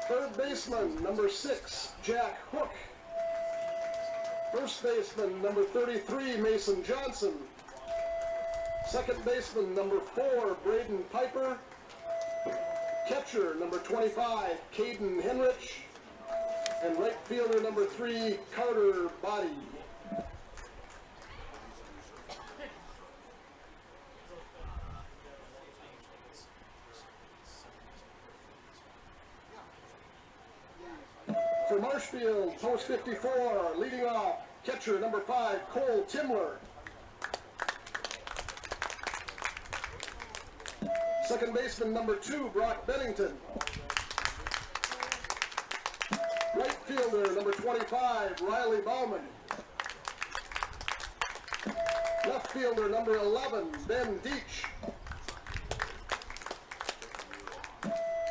Third baseman, number 6, Jack Hook. First baseman, number 33, Mason Johnson. Second baseman, number 4, Braden Piper. Catcher, number 25, Caden Henrich. And right fielder, number 3, Carter Body. For Marshfield, post 54, leading off, catcher number 5, Cole Timler. Second baseman number 2, Brock Bennington. Right fielder number 25, Riley Bauman. Left fielder number 11, Ben Deach.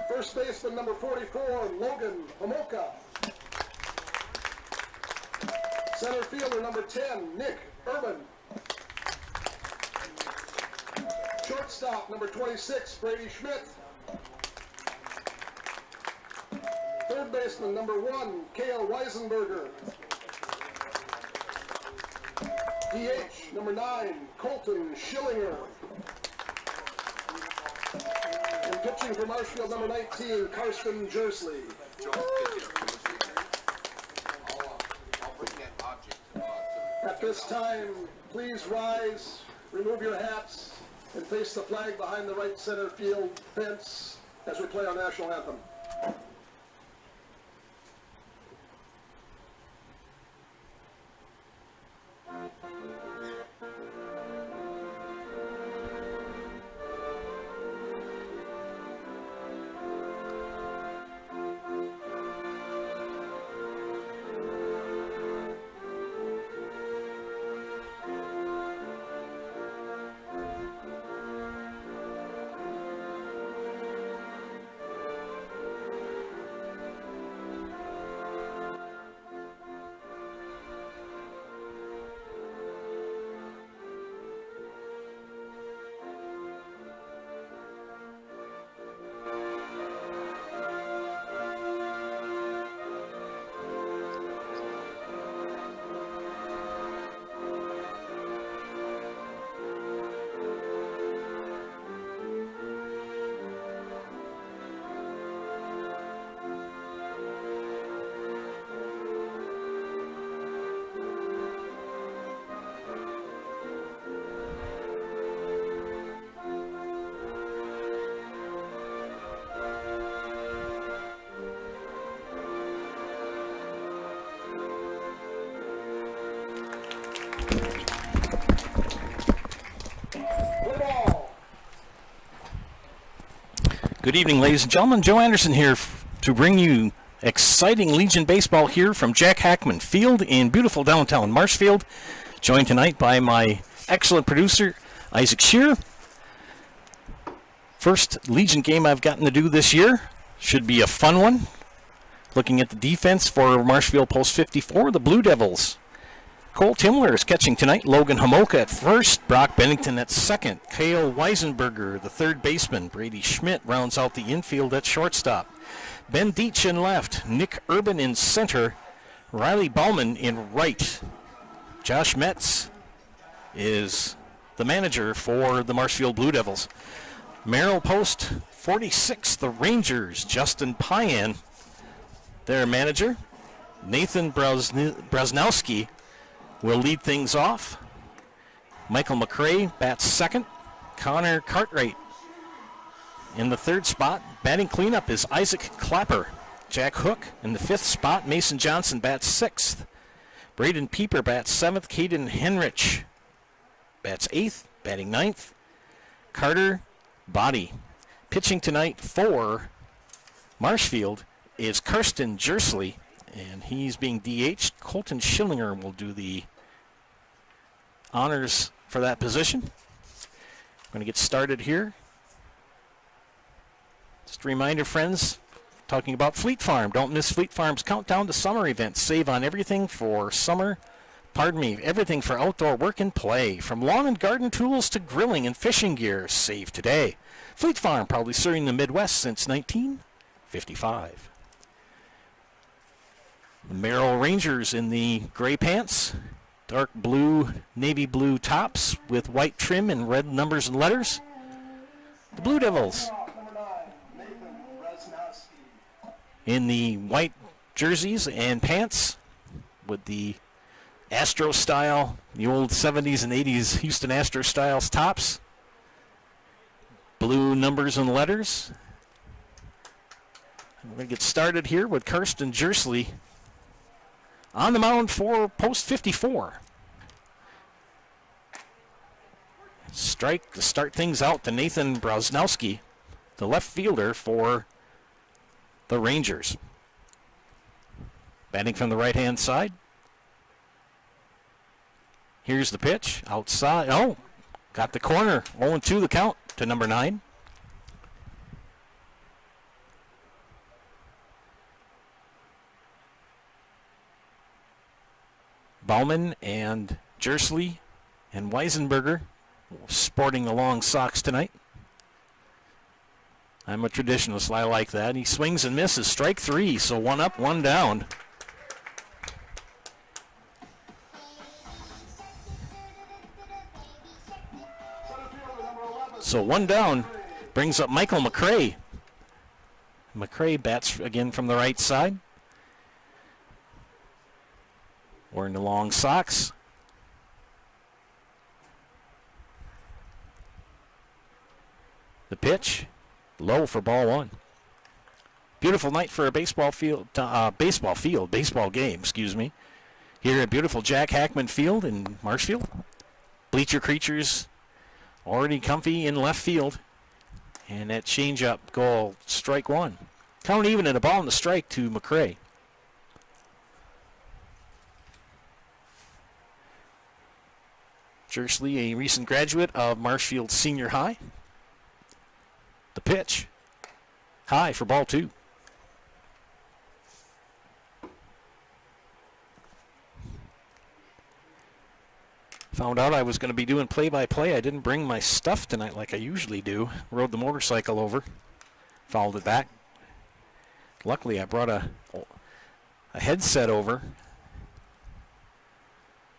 First baseman number 44, Logan Homoka. Center fielder number 10, Nick Urban. Shortstop number 26, Brady Schmidt. Third baseman number 1, Cale Weisenberger. DH number 9, Colton Schillinger. And pitching for Marshfield number 19, Karsten Jersley. At this time, please rise, remove your hats, and face the flag behind the right center field fence as we play our national anthem. Good evening, ladies and gentlemen. Joe Anderson here to bring you exciting Legion baseball here from Jack Hackman Field in beautiful downtown Marshfield. Joined tonight by my excellent producer, Isaac Shear. First Legion game I've gotten to do this year. Should be a fun one. Looking at the defense for Marshfield Post 54, the Blue Devils. Cole Timler is catching tonight. Logan Homoka at first. Brock Bennington at second. Cale Weisenberger, the third baseman. Brady Schmidt rounds out the infield at shortstop. Ben Deach in left. Nick Urban in center. Riley Bauman in right. Josh Metz is the manager for the Marshfield Blue Devils. Merrill Post 46, the Rangers. Justin Payan, their manager. Nathan Brasnowski will lead things off. Michael McRae bats second. Connor Cartwright in the third spot. Batting cleanup is Isaac Clapper. Jack Hook in the fifth spot. Mason Johnson bats sixth. Braden Pieper bats seventh. Caden Henrich bats eighth. Batting ninth. Carter Body. Pitching tonight for Marshfield is Karsten Jersley, and he's being DH'd. Colton Schillinger will do the honors for that position. I'm going to get started here. Just a reminder, friends, talking about Fleet Farm. Don't miss Fleet Farm's Countdown to Summer event. Save on everything for summer. Everything for outdoor work and play. From lawn and garden tools to grilling and fishing gear. Save today. Fleet Farm, probably serving the Midwest since 1955. The Merrill Rangers in the gray pants, dark blue, navy blue tops with white trim and red numbers and letters. The Blue Devils in the white jerseys and pants with the Astro style, the old 70s and 80s Houston Astro styles tops. Blue numbers and letters. We're going to get started here with Karsten Jersley on the mound for post 54. Strike to start things out to Nathan Brosnowski, the left fielder for the Rangers. Batting from the right-hand side. Here's the pitch. Outside. Oh, got the corner. 0-2 the count to number 9. Bauman and Jersley and Weisenberger sporting the long socks tonight. I'm a traditionalist. I like that. He swings and misses. Strike 3, so 1 up, 1 down. So 1 down brings up Michael McCray. McCray bats again from the right side. Wearing the long socks. The pitch, low for ball 1. Beautiful night for a baseball game, excuse me. Here at beautiful Jack Hackman Field in Marshfield. Bleacher creatures already comfy in left field. And that changeup goal, strike 1. Count even and a ball in the strike to McCray. Jersley, a recent graduate of Marshfield Senior High. The pitch, high for ball 2. Found out I was going to be doing play-by-play. I didn't bring my stuff tonight like I usually do. Rode the motorcycle over, fouled it back. Luckily, I brought a headset over.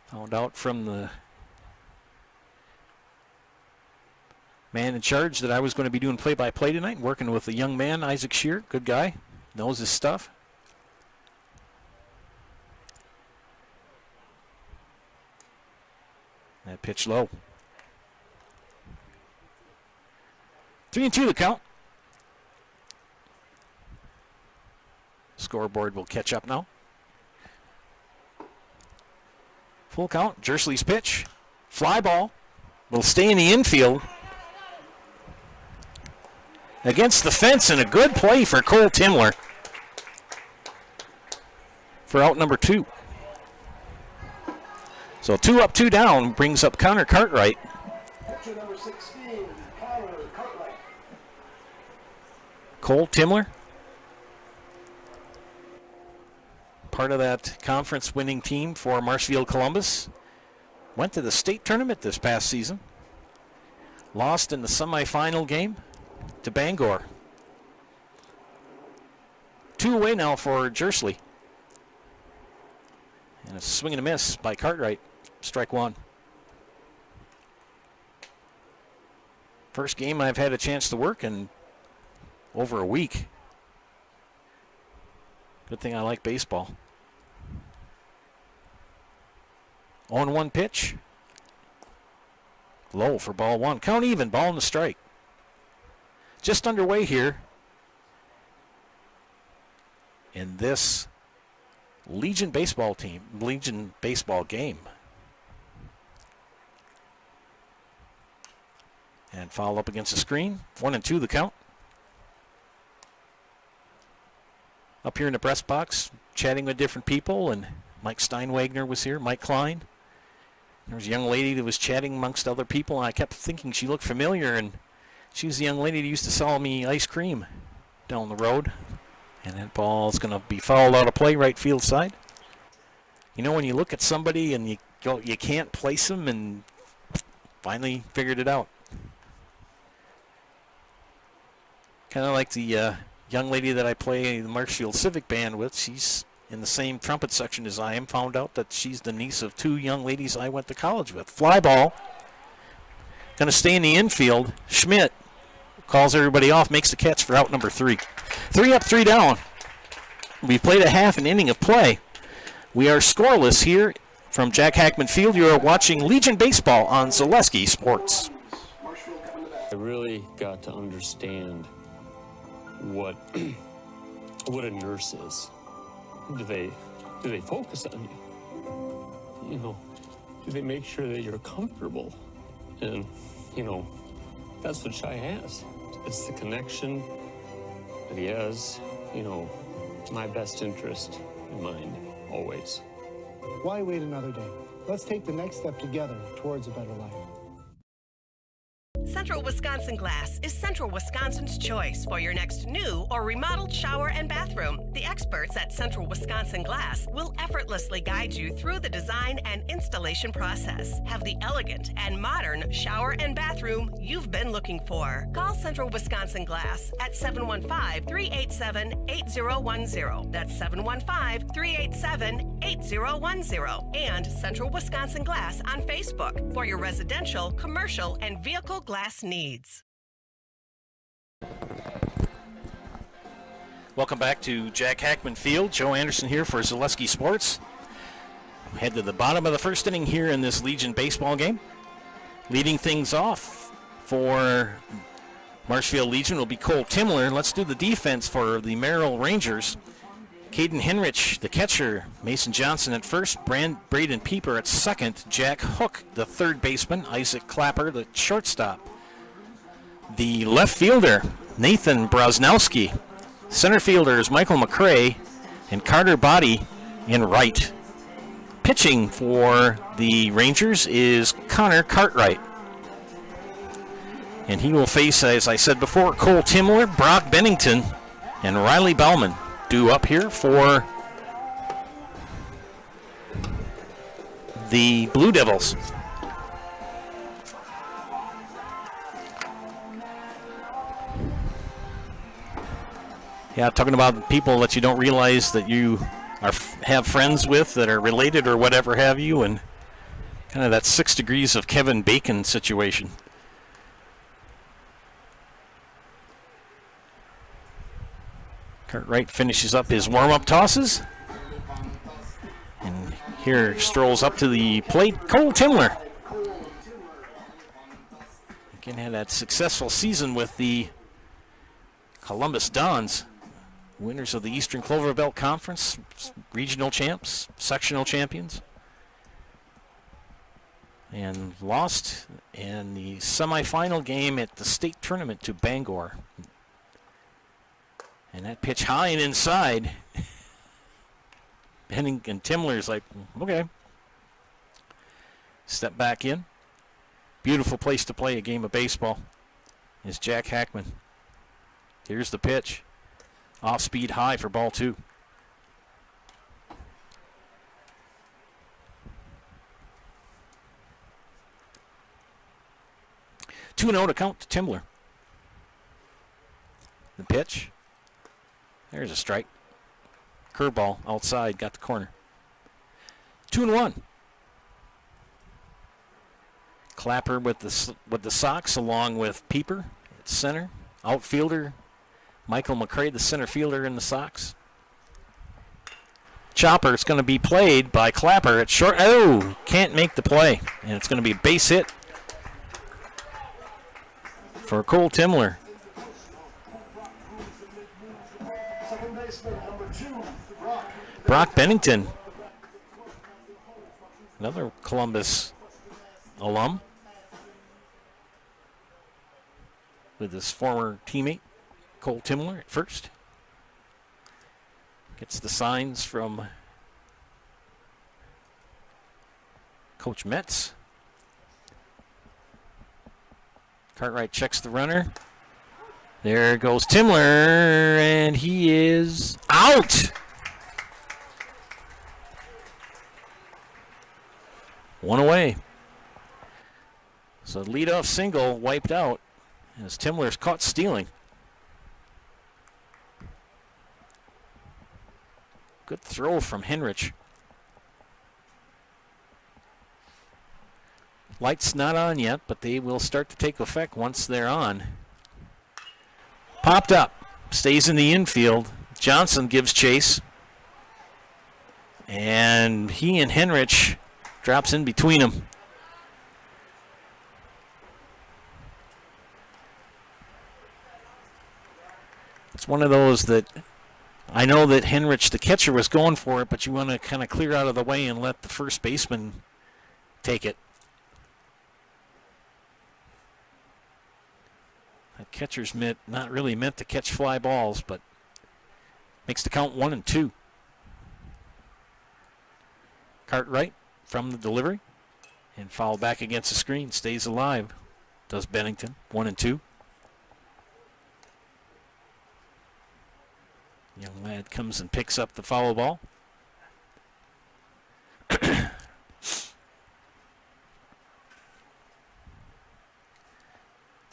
Found out from the man in charge that I was going to be doing play-by-play tonight, working with a young man, Isaac Shear, good guy, knows his stuff. That pitch low. 3-2 the count. Scoreboard will catch up now. Full count. Jersley's pitch. Fly ball. Will stay in the infield. Against the fence, and a good play for Cole Timler for out number 2. So 2 up, 2 down brings up Connor Cartwright. Pitcher number 16, Connor Cartwright. Cole Timler, part of that conference winning team for Marshfield Columbus. Went to the state tournament this past season. Lost in the semifinal game to Bangor. 2 away now for Jersley. And a swing and a miss by Cartwright. Strike 1. First game I've had a chance to work in over a week. Good thing I like baseball. 0-1 pitch. Low for ball 1. Count even, ball in the strike. Just underway here in this Legion baseball game. And foul up against the screen. 1-2 the count. Up here in the press box, chatting with different people, and Mike Steinwagner was here, Mike Klein. There was a young lady that was chatting amongst other people, and I kept thinking she looked familiar, and she was the young lady that used to sell me ice cream down the road. And that ball's going to be fouled out of play, right field side. You know, when you look at somebody and you can't place them, and finally figured it out. Kind of like the young lady that I play the Marshfield Civic Band with. She's in the same trumpet section as I am, found out that she's the niece of 2 young ladies I went to college with. Fly ball. Going to stay in the infield. Schmidt calls everybody off, makes the catch for out number 3. 3 up, 3 down. We've played a half an inning of play. We are scoreless here from Jack Hackman Field. You are watching Legion Baseball on Zaleski Sports. I really got to understand what what a nurse is. Do they focus on you? You know, do they make sure that you're comfortable? And, you know, that's what Shai has. It's the connection that he has, you know, my best interest in mind, always. Why wait another day? Let's take the next step together towards a better life. Central Wisconsin Glass is Central Wisconsin's choice for your next new or remodeled shower and bathroom. The experts at Central Wisconsin Glass will effortlessly guide you through the design and installation process. Have the elegant and modern shower and bathroom you've been looking for. Call Central Wisconsin Glass at 715-387-8010. That's 715-387-8010. And Central Wisconsin Glass on Facebook for your residential, commercial, and vehicle glass needs. Welcome back to Jack Hackman Field. Joe Anderson here for Zaleski Sports. Head to the bottom of the first inning here in this Legion baseball game. Leading things off for Marshfield Legion will be Cole Timler. Let's do the defense for the Merrill Rangers. Caden Henrich, the catcher. Mason Johnson at first. Braden Pieper at second. Jack Hook, the third baseman. Isaac Clapper, the shortstop. The left fielder, Nathan Brosnowski. Center fielders, Michael McCrae and Carter Body in right. Pitching for the Rangers is Connor Cartwright. And he will face, as I said before, Cole Timler, Brock Bennington, and Riley Bauman due up here for the Blue Devils. Yeah, talking about people that you don't realize that you have friends with that are related or whatever have you, and kind of that 6 degrees of Kevin Bacon situation. Cartwright finishes up his warm-up tosses. And here strolls up to the plate, Cole Timler. Again, had that successful season with the Columbus Dons. Winners of the Eastern Clover Belt Conference, regional champs, sectional champions. And lost in the semifinal game at the state tournament to Bangor. And that pitch high and inside. And Timler's like, okay. Step back in. Beautiful place to play a game of baseball is Jack Hackman. Here's the pitch. Off speed high for ball 2. Two and 0 to count to Timler. The pitch. There's a strike. Curveball outside, got the corner. 2-1. Clapper with the Sox along with Pieper at center. Outfielder Michael McCrae, the center fielder in the Sox. Chopper, it's going to be played by Clapper at short. Oh, can't make the play. And it's going to be a base hit for Cole Timler. Second baseman, number 2, Brock Bennington, another Columbus alum, with his former teammate, Cole Timler at first. Gets the signs from Coach Metz. Cartwright checks the runner. There goes Timler, and he is out. One away. So leadoff single wiped out as Timler's caught stealing. Good throw from Henrich. Lights not on yet, but they will start to take effect once they're on. Popped up. Stays in the infield. Johnson gives chase. And he and Henrich drops in between them. It's one of those that I know that Henrich, the catcher, was going for it, but you want to kind of clear out of the way and let the first baseman take it. That catcher's not really meant to catch fly balls, but makes the count 1-2. Cartwright from the delivery and foul back against the screen. Stays alive. Does Bennington. 1-2. Young lad comes and picks up the foul ball. The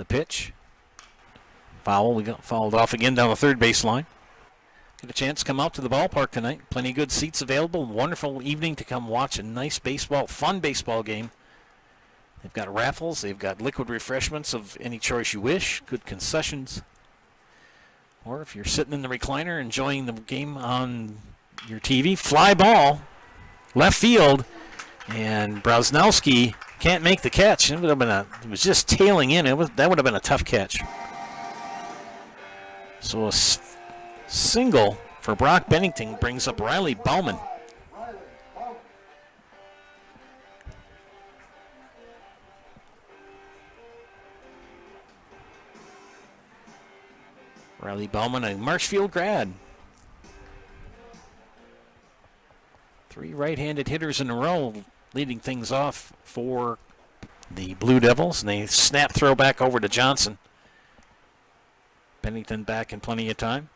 pitch. Foul. We got fouled off again down the third baseline. Get a chance to come out to the ballpark tonight. Plenty of good seats available. Wonderful evening to come watch a nice baseball, fun baseball game. They've got raffles. They've got liquid refreshments of any choice you wish. Good concessions. Or if you're sitting in the recliner enjoying the game on your TV, fly ball, left field, and Brosnowski can't make the catch. It was just tailing in. That would have been a tough catch. So a single for Brock Bennington brings up Riley Bauman. Riley Bauman, a Marshfield grad. 3 right-handed hitters in a row leading things off for the Blue Devils. And they snap throw back over to Johnson. Bennington back in plenty of time.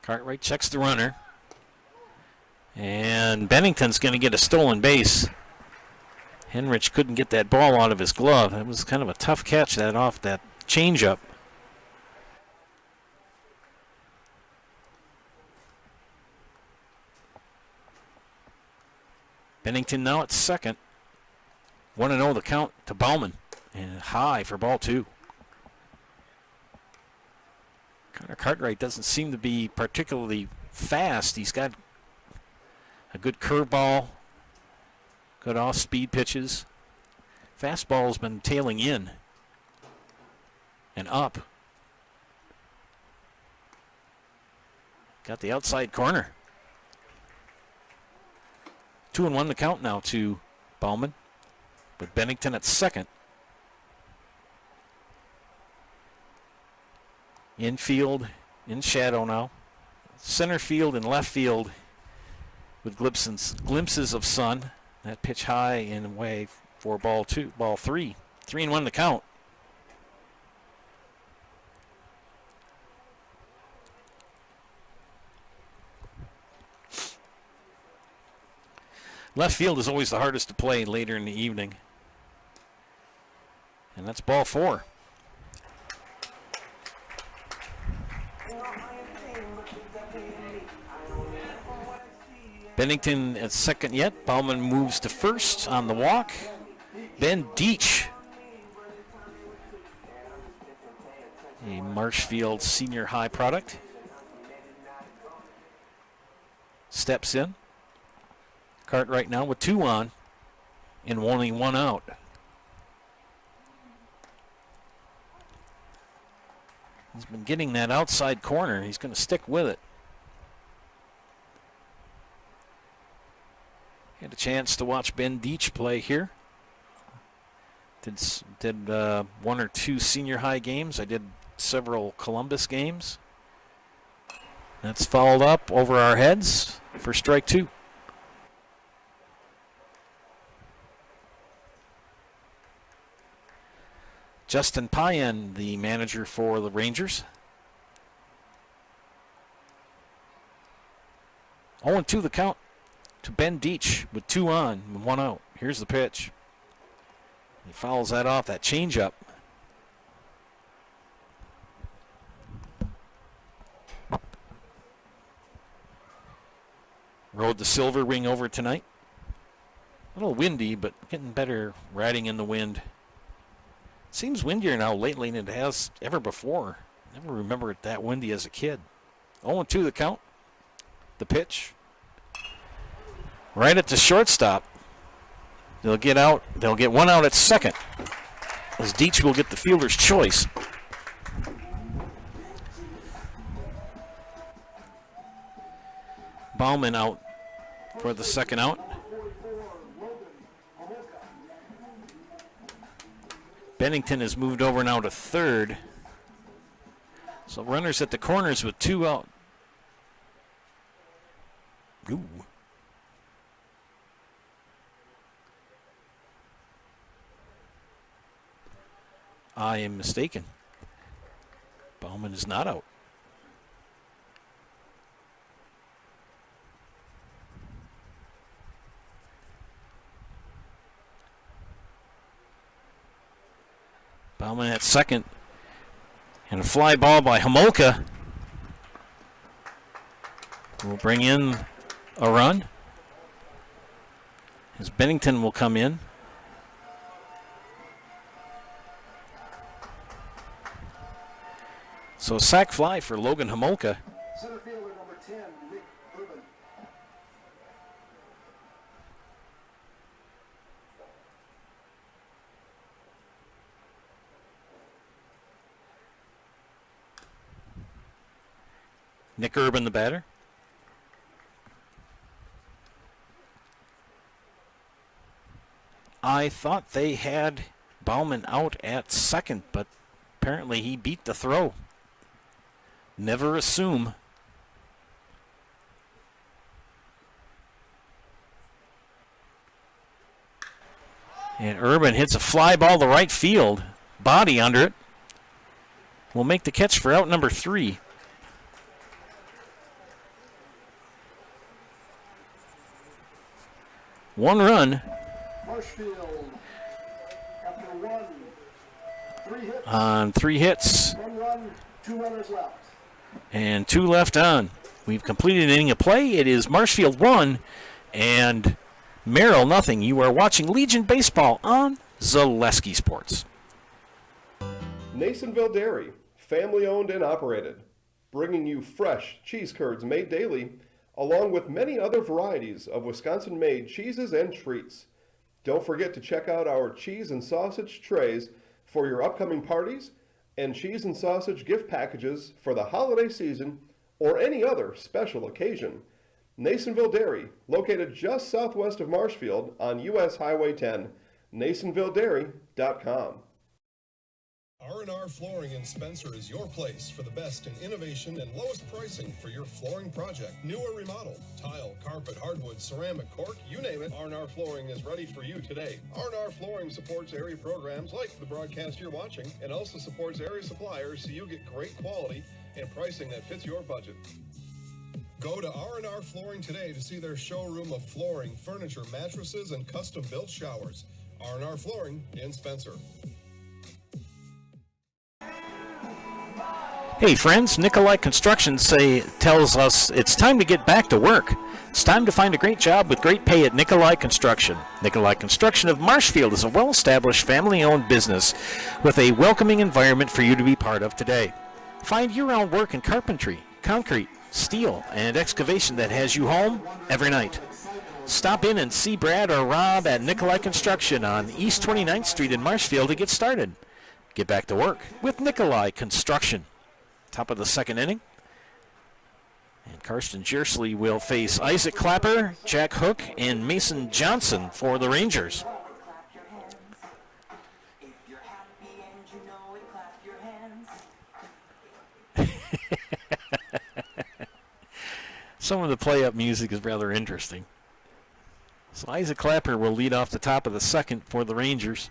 Cartwright checks the runner. And Bennington's going to get a stolen base. Henrich couldn't get that ball out of his glove. It was kind of a tough catch that off that changeup. Bennington now at second. 1-0 the count to Bauman. And high for ball 2. Connor Cartwright doesn't seem to be particularly fast. He's got a good curveball, good off-speed pitches. Fastball's been tailing in and up. Got the outside corner. 2-1 the count now to Bauman, with Bennington at second. Infield in shadow now. Center field and left field with glimpses of sun. That pitch high and away for ball 3. 3-1 the count. Left field is always the hardest to play later in the evening. And that's ball 4. Bennington at second yet. Bauman moves to first on the walk. Ben Deach, a Marshfield senior high product, steps in. Cartwright now with 2 on and only 1 out. He's been getting that outside corner. He's going to stick with it. Had a chance to watch Ben Deach play here. Did 1 or 2 senior high games. I did several Columbus games. That's fouled up over our heads for strike 2. Justin Payan, the manager for the Rangers. 0-2 the count to Ben Deach with 2 on and 1 out. Here's the pitch. He fouls that off, that changeup. Rode the silver wing over tonight. A little windy, but getting better riding in the wind. Seems windier now lately than it has ever before. Never remember it that windy as a kid. 0-2 the count. The pitch. Right at the shortstop. They'll get out. They'll get one out at second, as Deitch will get the fielder's choice. Bauman out for the second out. Bennington has moved over now to third. So runners at the corners with 2 out. Ooh. I am mistaken. Bauman is not out. Bauman at second. And a fly ball by Homolka will bring in a run, as Bennington will come in. So sac fly for Logan Homolka. Center fielder number 10, Nick Urban. Nick Urban, the batter. I thought they had Bauman out at second, but apparently he beat the throw. Never assume. And Urban hits a fly ball to right field. Body under it. Will make the catch for out number 3. One run. Marshfield, after 1, 3 hits. On 3 hits. 1 run, 2 runners left. And 2 left on. We've completed an inning of play. It is Marshfield 1 and Merrill nothing. You are watching Legion Baseball on Zaleski Sports. Nasonville Dairy, family owned and operated, bringing you fresh cheese curds made daily, along with many other varieties of Wisconsin-made cheeses and treats. Don't forget to check out our cheese and sausage trays for your upcoming parties and cheese and sausage gift packages for the holiday season or any other special occasion. Nasonville Dairy, located just southwest of Marshfield on US Highway 10, nasonvilledairy.com. R&R Flooring in Spencer is your place for the best in innovation and lowest pricing for your flooring project. New or remodel, tile, carpet, hardwood, ceramic, cork, you name it, R&R Flooring is ready for you today. R&R Flooring supports area programs like the broadcast you're watching and also supports area suppliers so you get great quality and pricing that fits your budget. Go to R&R Flooring today to see their showroom of flooring, furniture, mattresses, and custom-built showers. R&R Flooring in Spencer. Hey friends, Nikolai Construction tells us it's time to get back to work. It's time to find a great job with great pay at Nikolai Construction. Nikolai Construction of Marshfield is a well-established family-owned business with a welcoming environment for you to be part of today. Find year-round work in carpentry, concrete, steel, and excavation that has you home every night. Stop in and see Brad or Rob at Nikolai Construction on East 29th Street in Marshfield to get started. Get back to work with Nikolai Construction. Top of the second inning. And Karsten Jersley will face Isaac Clapper, Jack Hook, and Mason Johnson for the Rangers. Some of the play-up music is rather interesting. So Isaac Clapper will lead off the top of the second for the Rangers.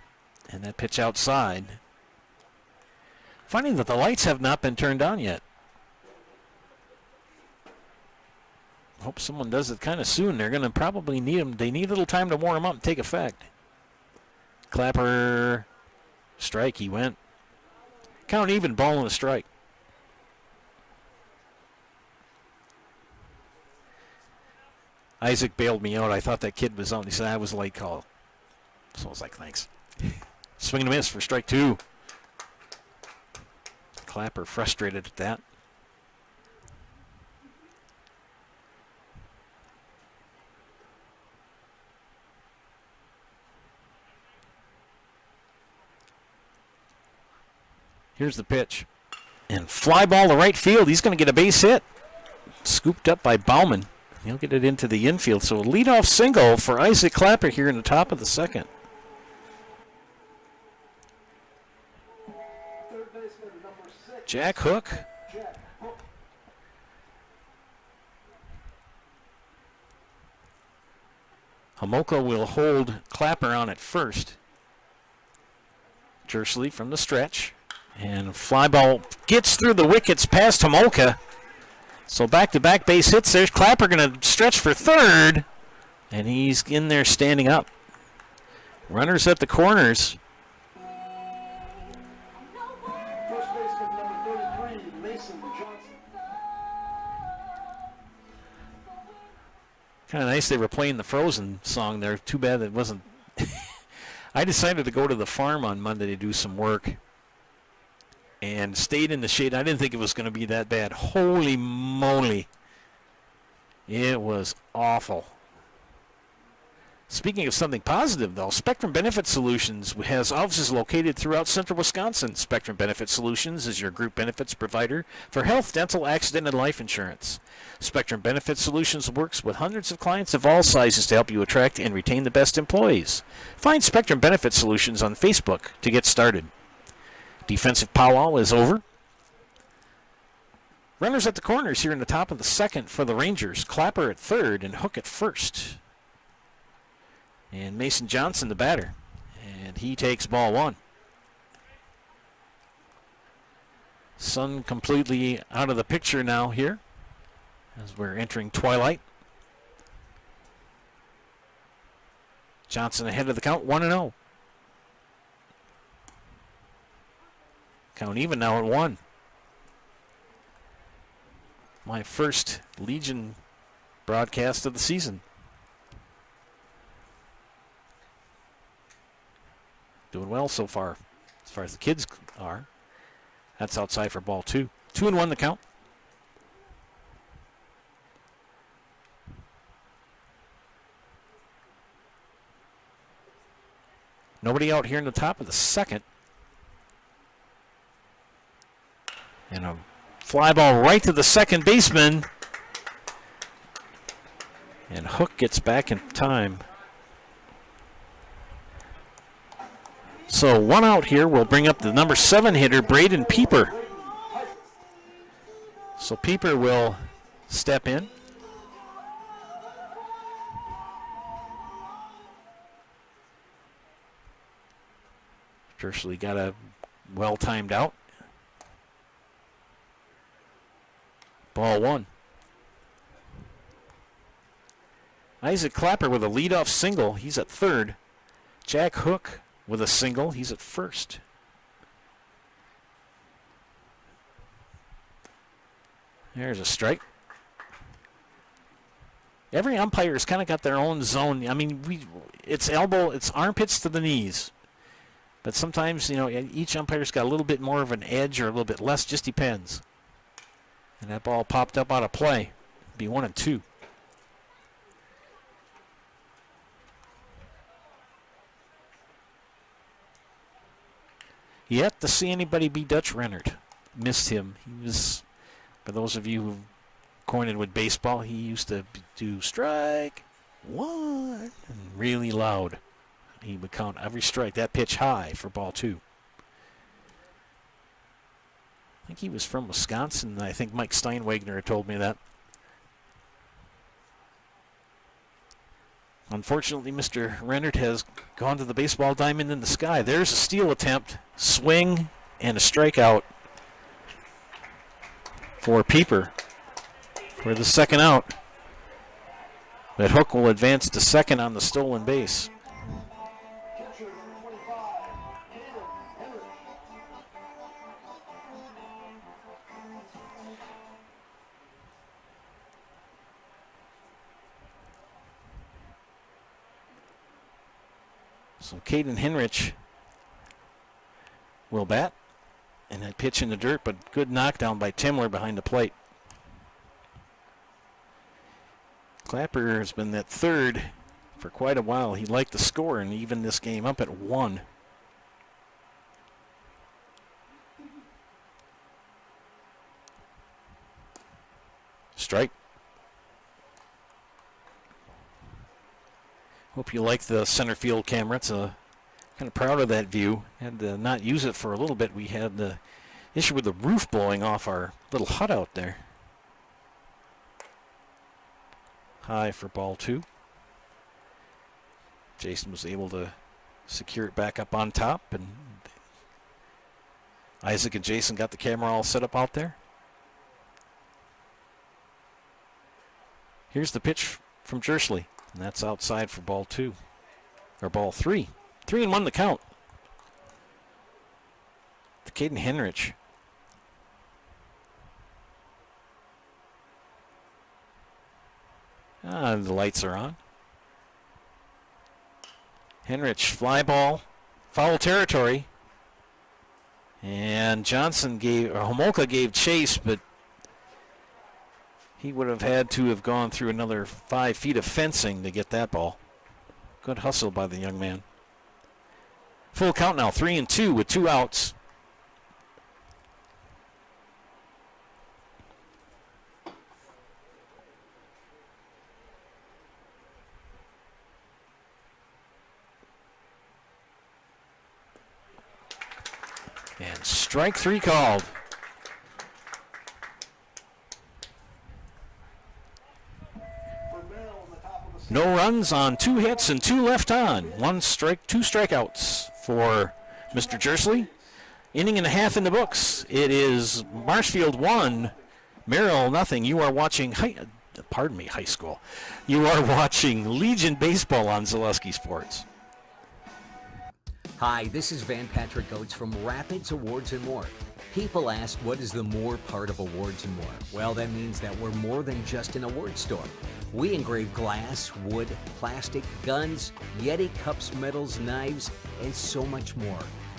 And that pitch outside. Finding that the lights have not been turned on yet. Hope someone does it kind of soon. They're going to probably need them. They need a little time to warm up and take effect. Clapper, strike, he went. Count even, ball and a strike. Isaac bailed me out. I thought that kid was on. He said, I was a late call. So I was like, thanks. Swing and a miss for strike 2. Clapper frustrated at that. Here's the pitch. And fly ball to right field. He's going to get a base hit. Scooped up by Bauman. He'll get it into the infield. So a leadoff single for Isaac Clapper here in the top of the second. Jack Hook. Homolka will hold Clapper on at first. Jersley from the stretch. And fly ball gets through the wickets past Homolka. So back-to-back base hits. There's Clapper going to stretch for third. And he's in there standing up. Runners at the corners. First baseman number 33, Mason Johnson. Kind of nice they were playing the Frozen song there. Too bad it wasn't. I decided to go to the farm on Monday to do some work. And stayed in the shade. I didn't think it was going to be that bad. Holy moly. It was awful. Speaking of something positive, though, Spectrum Benefit Solutions has offices located throughout central Wisconsin. Spectrum Benefit Solutions is your group benefits provider for health, dental, accident, and life insurance. Spectrum Benefit Solutions works with hundreds of clients of all sizes to help you attract and retain the best employees. Find Spectrum Benefit Solutions on Facebook to get started. Defensive powwow is over. Runners at the corners here in the top of the second for the Rangers. Clapper at third and Hook at first. And Mason Johnson, the batter. And he takes ball 1. Sun completely out of the picture now here as we're entering twilight. Johnson ahead of the count, 1-0. Count even now at 1. My first Legion broadcast of the season. Doing well so far, as far as the kids are. That's outside for ball 2. 2-1 the count. Nobody out here in the top of the second. And a fly ball right to the second baseman. And Hook gets back in time. So 1 out here will bring up the number 7 hitter, Braden Pieper. So Pieper will step in. Jersley got a well-timed out. Ball 1. Isaac Clapper with a leadoff single. He's at third. Jack Hook with a single. He's at first. There's a strike. Every umpire's kind of got their own zone. I mean, it's armpits to the knees. But sometimes, each umpire's got a little bit more of an edge or a little bit less. Just depends. And that ball popped up out of play. Be 1-2. Yet to see anybody be Dutch Rennert. Missed him. He was, for those of you who acquainted with baseball, he used to do strike 1 and really loud. He would count every strike. That pitch high for ball 2. I think he was from Wisconsin. I think Mike Steinwagner had told me that. Unfortunately, Mr. Rennert has gone to the baseball diamond in the sky. There's a steal attempt, swing, and a strikeout for Pieper for the second out. But Hook will advance to second on the stolen base. So Caden Henrich will bat. And that pitch in the dirt, but good knockdown by Timler behind the plate. Clapper has been at third for quite a while. He liked the score and even this game up at 1. Strike. Hope you like the center field camera. It's kind of proud of that view. Had to not use it for a little bit. We had the issue with the roof blowing off our little hut out there. High for ball 2. Jason was able to secure it back up on top, and Isaac and Jason got the camera all set up out there. Here's the pitch from Jersley, and that's outside for ball 2, or ball 3. 3-1 the count. To Caden Henrich. The lights are on. Henrich, fly ball, foul territory. And Homolka gave chase, but he would have had to have gone through another 5 feet of fencing to get that ball. Good hustle by the young man. Full count now, 3-2 with 2 outs. And strike 3 called. No runs on 2 hits and 2 left on. 1 strike, 2 strikeouts for Mr. Jersley. Inning and a half in the books. It is Marshfield 1, Merrill nothing. You are watching high school. You are watching Legion Baseball on Zaleski Sports. Hi, this is Van Patrick Oates from Rapids Awards and More. People ask, what is the more part of Awards and More? Well, that means that we're more than just an award store. We engrave glass, wood, plastic, guns, Yeti cups, medals, knives, and so much more.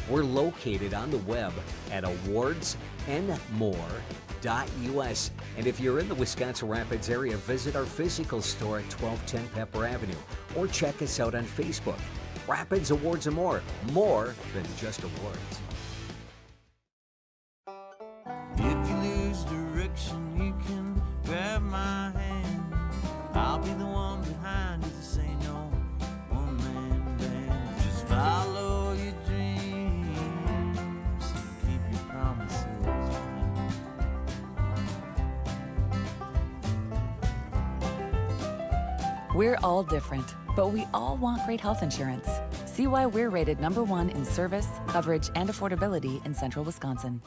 We're located on the web at awardsandmore.us. And if you're in the Wisconsin Rapids area, visit our physical store at 1210 Pepper Avenue or check us out on Facebook. Rapids Awards and More than just awards. If you lose direction, you can grab my hand. I'll be the one behind you to say no one-man band. Just follow your dreams and keep your promises. We're all different, but we all want great health insurance. See why we're rated #1 in service, coverage, and affordability in Central Wisconsin.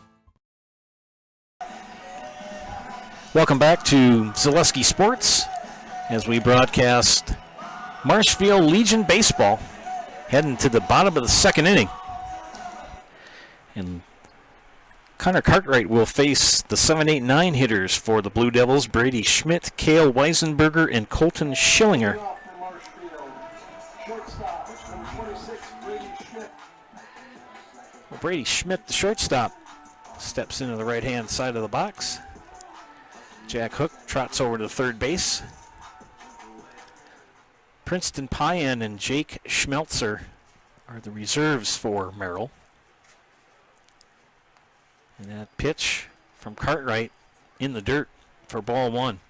Welcome back to Zaleski Sports as we broadcast Marshfield Legion Baseball heading to the bottom of the 2nd inning. And Connor Cartwright will face the 7, 8, 9 hitters for the Blue Devils, Brady Schmidt, Cale Weisenberger, and Colton Schillinger. Brady Schmidt, the shortstop, steps into the right-hand side of the box. Jack Hook trots over to third base. Princeton Payan and Jake Schmeltzer are the reserves for Merrill. And that pitch from Cartwright in the dirt for ball 1.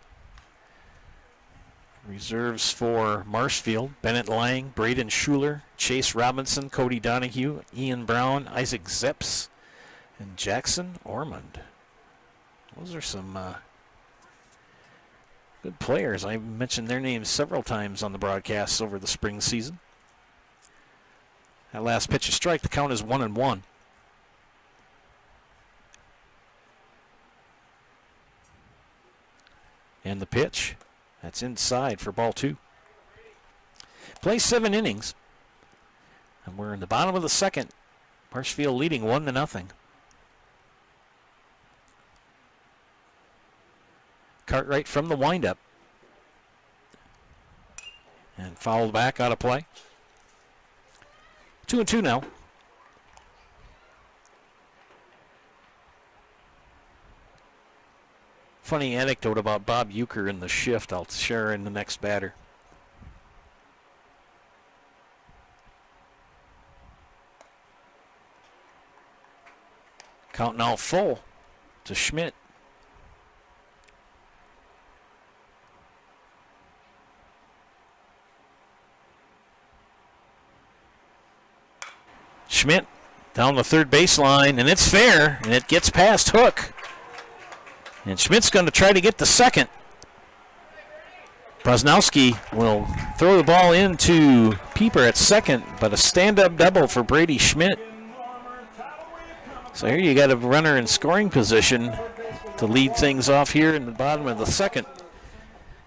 Reserves for Marshfield, Bennett Lang, Braden Schuler, Chase Robinson, Cody Donahue, Ian Brown, Isaac Zepps, and Jackson Ormond. Those are some good players. I've mentioned their names several times on the broadcasts over the spring season. That last pitch, a strike. The count is 1-1. And the pitch, that's inside for ball 2. Play 7 innings. And we're in the bottom of the 2nd. Marshfield leading 1-0. Cartwright from the windup. And fouled back out of play. 2-2 now. Funny anecdote about Bob Euchre in the shift I'll share in the next batter. Count now full to Schmidt. Schmidt down the third baseline, and it's fair, and it gets past Hook. And Schmidt's going to try to get the second. Brosnowski will throw the ball into Pieper at second, but a stand-up double for Brady Schmidt. So here you got a runner in scoring position to lead things off here in the bottom of the second.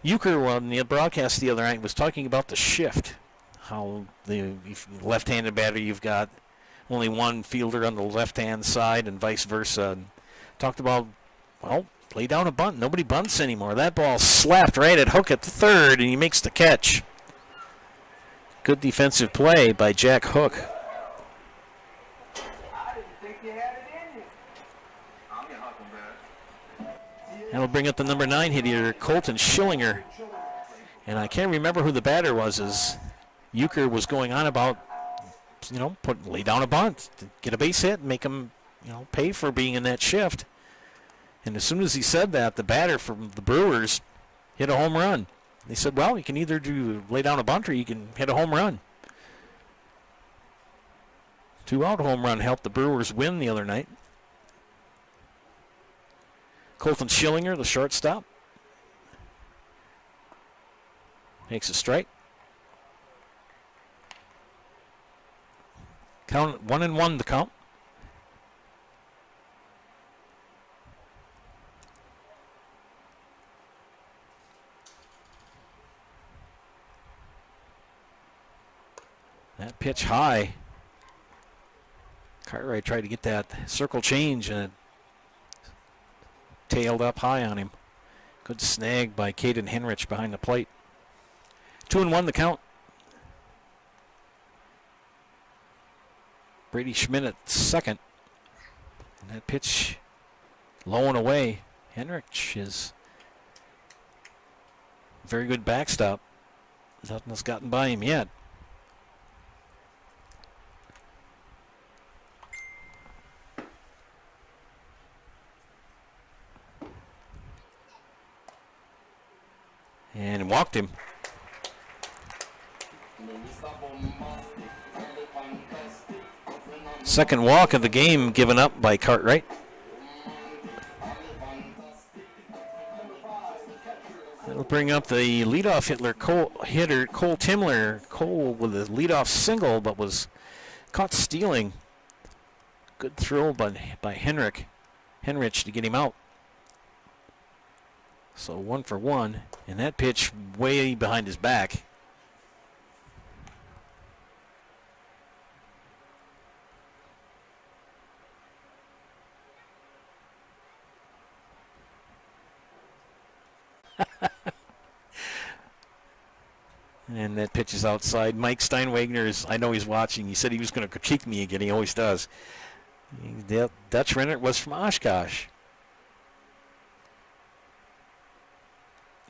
Euchre on the broadcast the other night was talking about the shift, how the left-handed batter you've got only one fielder on the left-hand side and vice versa. And talked about, well, lay down a bunt. Nobody bunts anymore. That ball slapped right at Hook at the third, and he makes the catch. Good defensive play by Jack Hook. That'll bring up the number 9 hitter, Colton Schillinger. And I can't remember who the batter was, as Euchre was going on about, lay down a bunt, get a base hit, and make him, pay for being in that shift. And as soon as he said that, the batter from the Brewers hit a home run. They said, well, you can either lay down a bunt or you can hit a home run. 2-out home run helped the Brewers win the other night. Colton Schillinger, the shortstop, makes a strike. Count 1-1 the count. That pitch high. Cartwright tried to get that circle change and it tailed up high on him. Good snag by Caden Henrich behind the plate. 2-1 the count. Brady Schmidt at second. And that pitch low and away. Henrich is very good backstop. Nothing has gotten by him yet. And walked him. Second walk of the game given up by Cartwright. That'll bring up the leadoff hitter, Cole Timler. Cole with a leadoff single, but was caught stealing. Good throw by Henrich to get him out. So 1 for 1, and that pitch way behind his back. And that pitch is outside. Mike Steinwagner I know he's watching. He said he was going to critique me again. He always does. The Dutch Renner was from Oshkosh.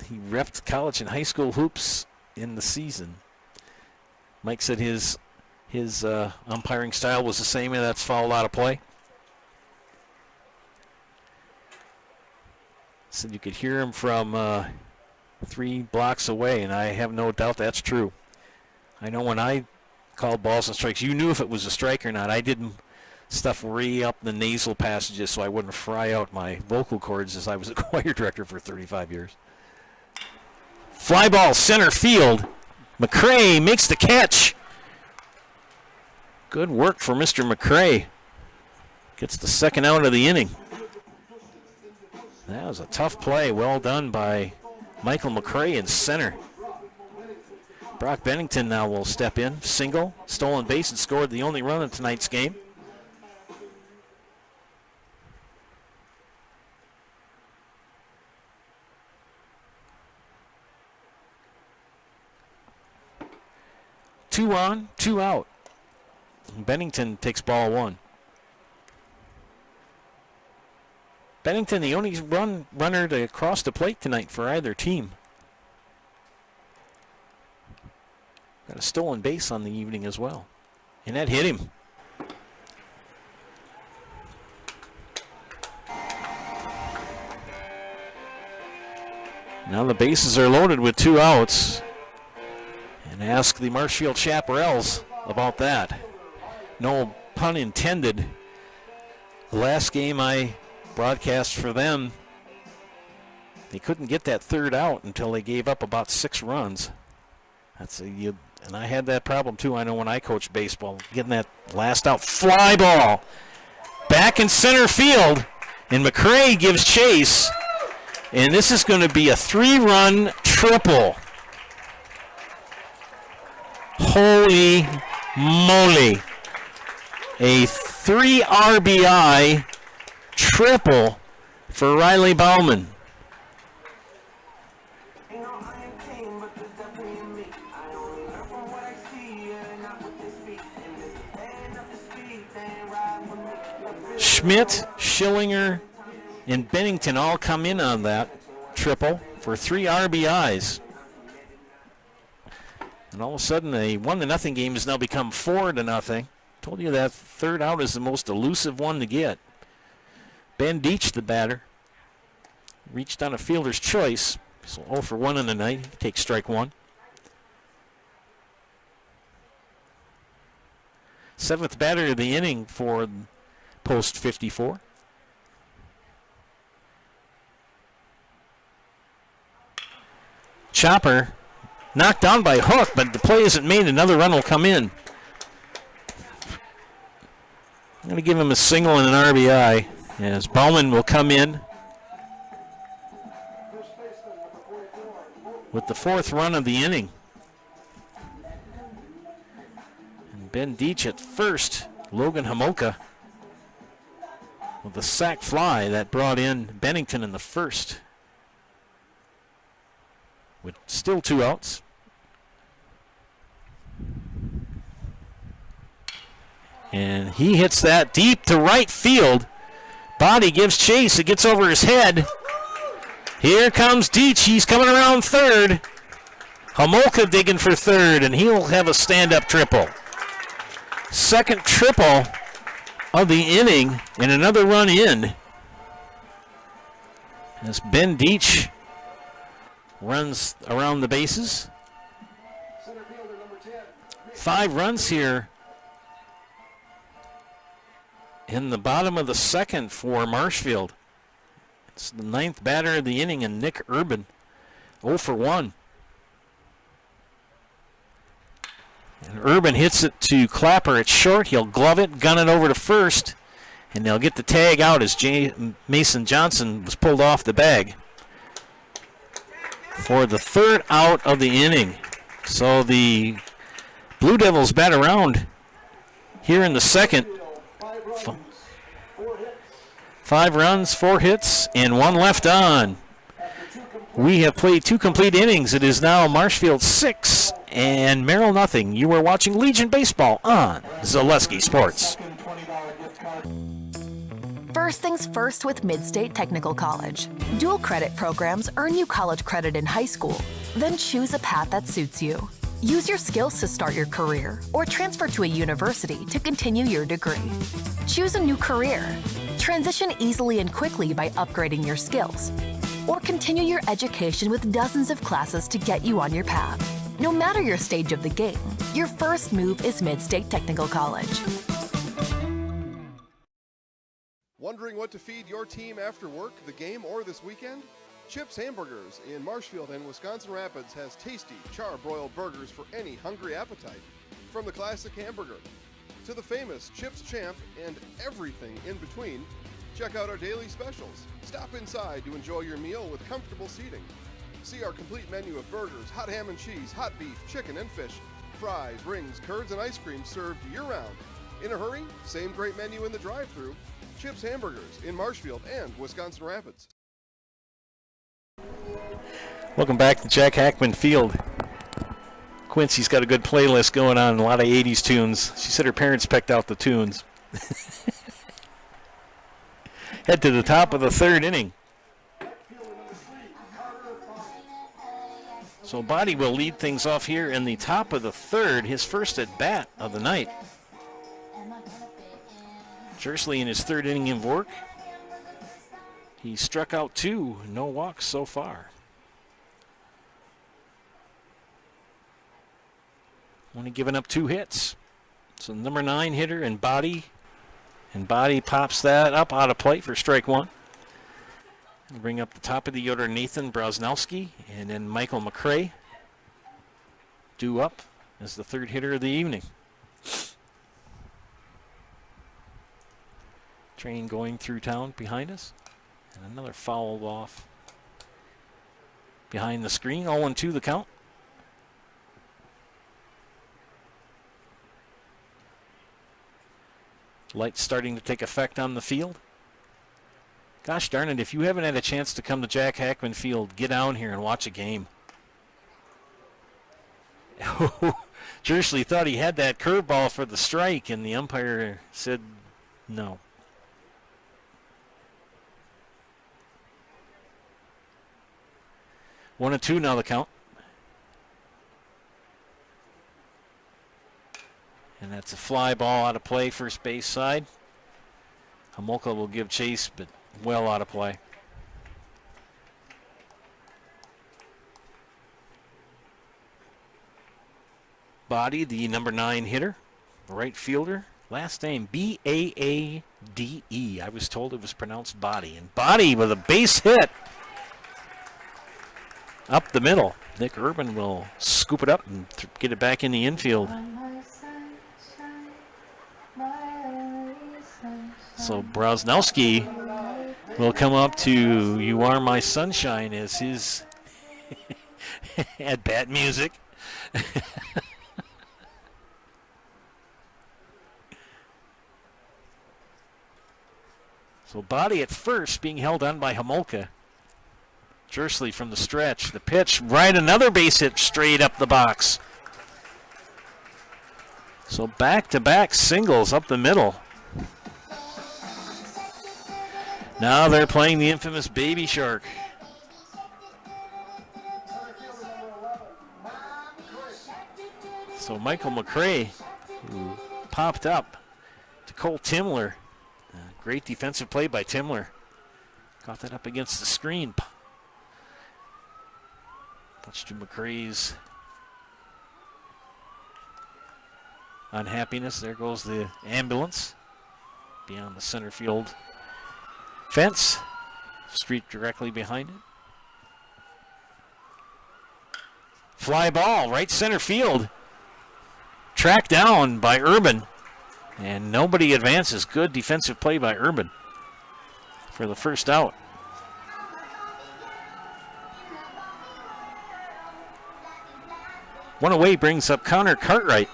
He repped college and high school hoops in the season. Mike said his umpiring style was the same, and that's fouled out of play. Said you could hear him from 3 blocks away, and I have no doubt that's true. I know when I called balls and strikes, you knew if it was a strike or not. I didn't stuff way up the nasal passages so I wouldn't fry out my vocal cords, as I was a choir director for 35 years. Fly ball center field. McCray makes the catch. Good work for Mr. McCray. Gets the second out of the inning. That was a tough play. Well done by Michael McCray in center. Brock Bennington now will step in. Single, stolen base, and scored the only run in tonight's game. Two on, 2 out. Bennington takes ball 1. Bennington, the only runner to cross the plate tonight for either team. Got a stolen base on the evening as well. And that hit him. Now the bases are loaded with 2 outs. And ask the Marshfield Chaparrals about that. No pun intended. The last game I broadcast for them, they couldn't get that 3rd out until they gave up about 6 runs. And I had that problem too. I know when I coached baseball, getting that last out. Fly ball back in center field, and McCrae gives chase, and this is going to be a 3-run triple. Holy moly. A 3 RBI triple for Riley Bauman. Schmidt, Schillinger, and Bennington all come in on that triple for 3 RBIs. And all of a sudden, a 1-0 game has now become 4-0. Told you that 3rd out is the most elusive one to get. Ben Deach, the batter, reached on a fielder's choice. So 0 for 1 in the night. He takes strike 1. 7th batter of the inning for Post 54. Chopper knocked down by Hook, but the play isn't made. Another run will come in. I'm going to give him a single and an RBI as Bauman will come in with the 4th run of the inning. And Ben Deach at first. Logan Homolka with the sac fly that brought in Bennington in the 1st. With still 2 outs. And he hits that deep to right field. Body gives chase. It gets over his head. Here comes Deach. He's coming around 3rd. Homolka digging for 3rd, and he'll have a stand-up triple. 2nd triple of the inning, and another run in. As Ben Deach runs around the bases. 5 runs here in the bottom of the 2nd for Marshfield. It's the 9th batter of the inning, and Nick Urban 0 for 1. And Urban hits it to Clapper at short. He'll glove it, gun it over to 1st, and they'll get the tag out as Mason Johnson was pulled off the bag for the 3rd out of the inning. So the Blue Devils bat around here in the 2nd. 5 runs, 4 hits, and 1 left on. We have played 2 complete innings. It is now Marshfield 6 and Merrill nothing. You are watching Legion Baseball on Zaleski Sports. First things first with Mid-State Technical College. Dual credit programs earn you college credit in high school. Then choose a path that suits you. Use your skills to start your career or transfer to a university to continue your degree. Choose a new career. Transition easily and quickly by upgrading your skills. Or continue your education with dozens of classes to get you on your path. No matter your stage of the game, your first move is Mid-State Technical College. Wondering what to feed your team after work, the game, or this weekend? Chips Hamburgers in Marshfield and Wisconsin Rapids has tasty, char-broiled burgers for any hungry appetite. From the classic hamburger to the famous Chips Champ and everything in between, check out our daily specials. Stop inside to enjoy your meal with comfortable seating. See our complete menu of burgers, hot ham and cheese, hot beef, chicken and fish, fries, rings, curds, and ice cream served year-round. In a hurry? Same great menu in the drive-thru. Chips Hamburgers in Marshfield and Wisconsin Rapids. Welcome back to Jack Hackman Field. Quincy's got a good playlist going on, a lot of 80s tunes. She said her parents picked out the tunes. Head to the top of the third inning. So Body will lead things off here in the top of the third, his first at bat of the night. Jersley in his third inning of work. He struck out 2, no walks so far. Only given up 2 hits. So number 9 hitter and Body pops that up out of play for strike 1. We'll bring up the top of the order Nathan Brosnowski and then Michael McCrae due up as the third hitter of the evening. Train going through town behind us. And another foul off behind the screen. 0-2 the count. Lights starting to take effect on the field. Gosh darn it, if you haven't had a chance to come to Jack Hackman Field, get down here and watch a game. Jersley thought he had that curveball for the strike, and the umpire said no. One and two now the count. And that's a fly ball out of play, first base side. Homolka will give chase, but well out of play. Body, the number 9 hitter, right fielder. Last name B-A-A-D-E. I was told it was pronounced Body. And Body with a base hit up the middle. Nick Urban will scoop it up and get it back in the infield. So Brosnowski will come up to You Are My Sunshine as his at-bat music. So Body at first being held on by Homolka. Jersley from the stretch. The pitch, right, another base hit straight up the box. So back-to-back singles up the middle. Now they're playing the infamous Baby Shark. So Michael McCrae, who popped up to Cole Timler. Great defensive play by Timler. Got that up against the screen. Much to McCrae's unhappiness. There goes the ambulance beyond the center field fence. Street directly behind it. Fly ball, right center field. Tracked down by Urban. And nobody advances. Good defensive play by Urban for the first out. One away brings up Connor Cartwright.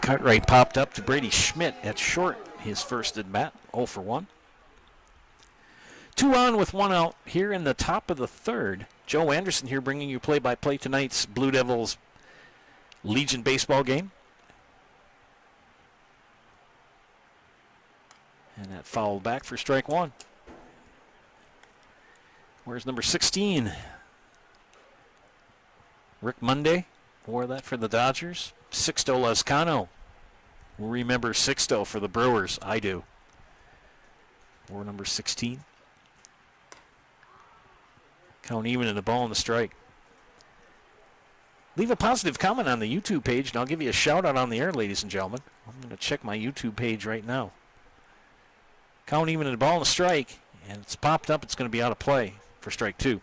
Cartwright popped up to Brady Schmidt at short, his first at bat, 0 for 1. 2 on with 1 out here in the top of the third. Joe Anderson here bringing you play-by-play tonight's Blue Devils Legion baseball game. And that fouled back for strike 1. Where's number 16? Rick Monday wore that for the Dodgers. Sixto Lezcano. We'll remember Sixto for the Brewers. I do. Wore number 16. Count even in the ball and the strike. Leave a positive comment on the YouTube page, and I'll give you a shout-out on the air, ladies and gentlemen. I'm going to check my YouTube page right now. Count even in the ball and the strike, and it's popped up. It's going to be out of play for strike 2.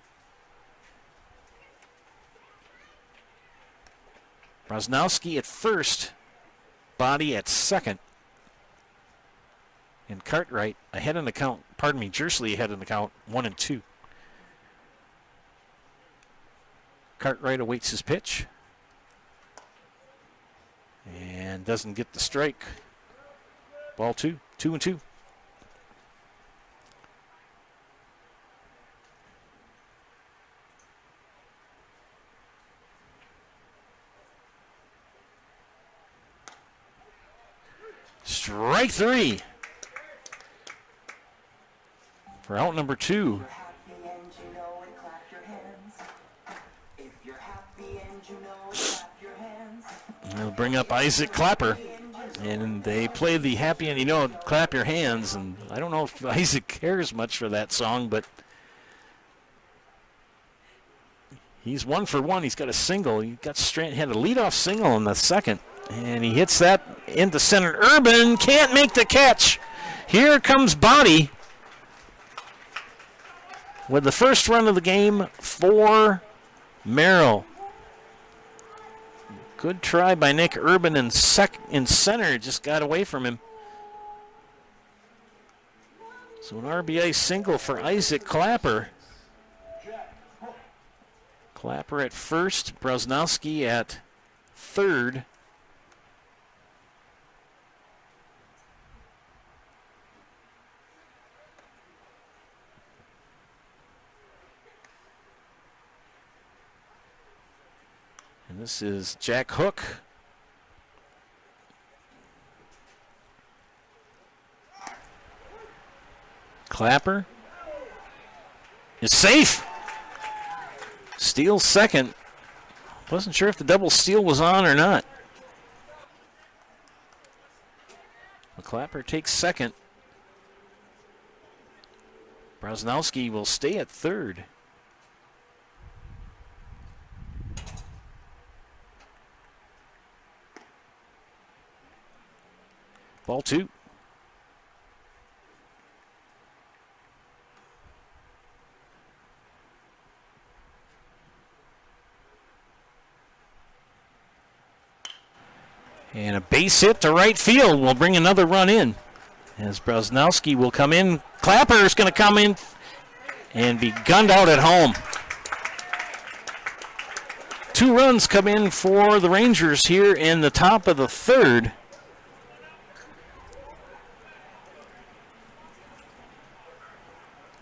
Brosnowski at first, Body at second, and Cartwright ahead in the count. Pardon me, Jersley ahead in the count, 1 and 2. Cartwright awaits his pitch and doesn't get the strike. Ball 2, 2 and 2. Strike 3 for out number 2. They'll bring up Isaac Clapper, and they play the happy and clap your hands. And I don't know if Isaac cares much for that song, but he's 1 for 1. He's got a single. He had a leadoff single in the second, and he hits that into center. Urban can't make the catch. Here comes Body with the first run of the game for Merrill. Good try by Nick Urban in center. Just got away from him. So an RBI single for Isaac Clapper. Clapper at first, Brosnowski at third. And this is Jack Hook. Clapper is safe. Steals second. Wasn't sure if the double steal was on or not. Clapper takes second. Brosnowski will stay at third. Ball 2. And a base hit to right field will bring another run in. As Brosnowski will come in. Clapper is going to come in and be gunned out at home. 2 runs come in for the Rangers here in the top of the third.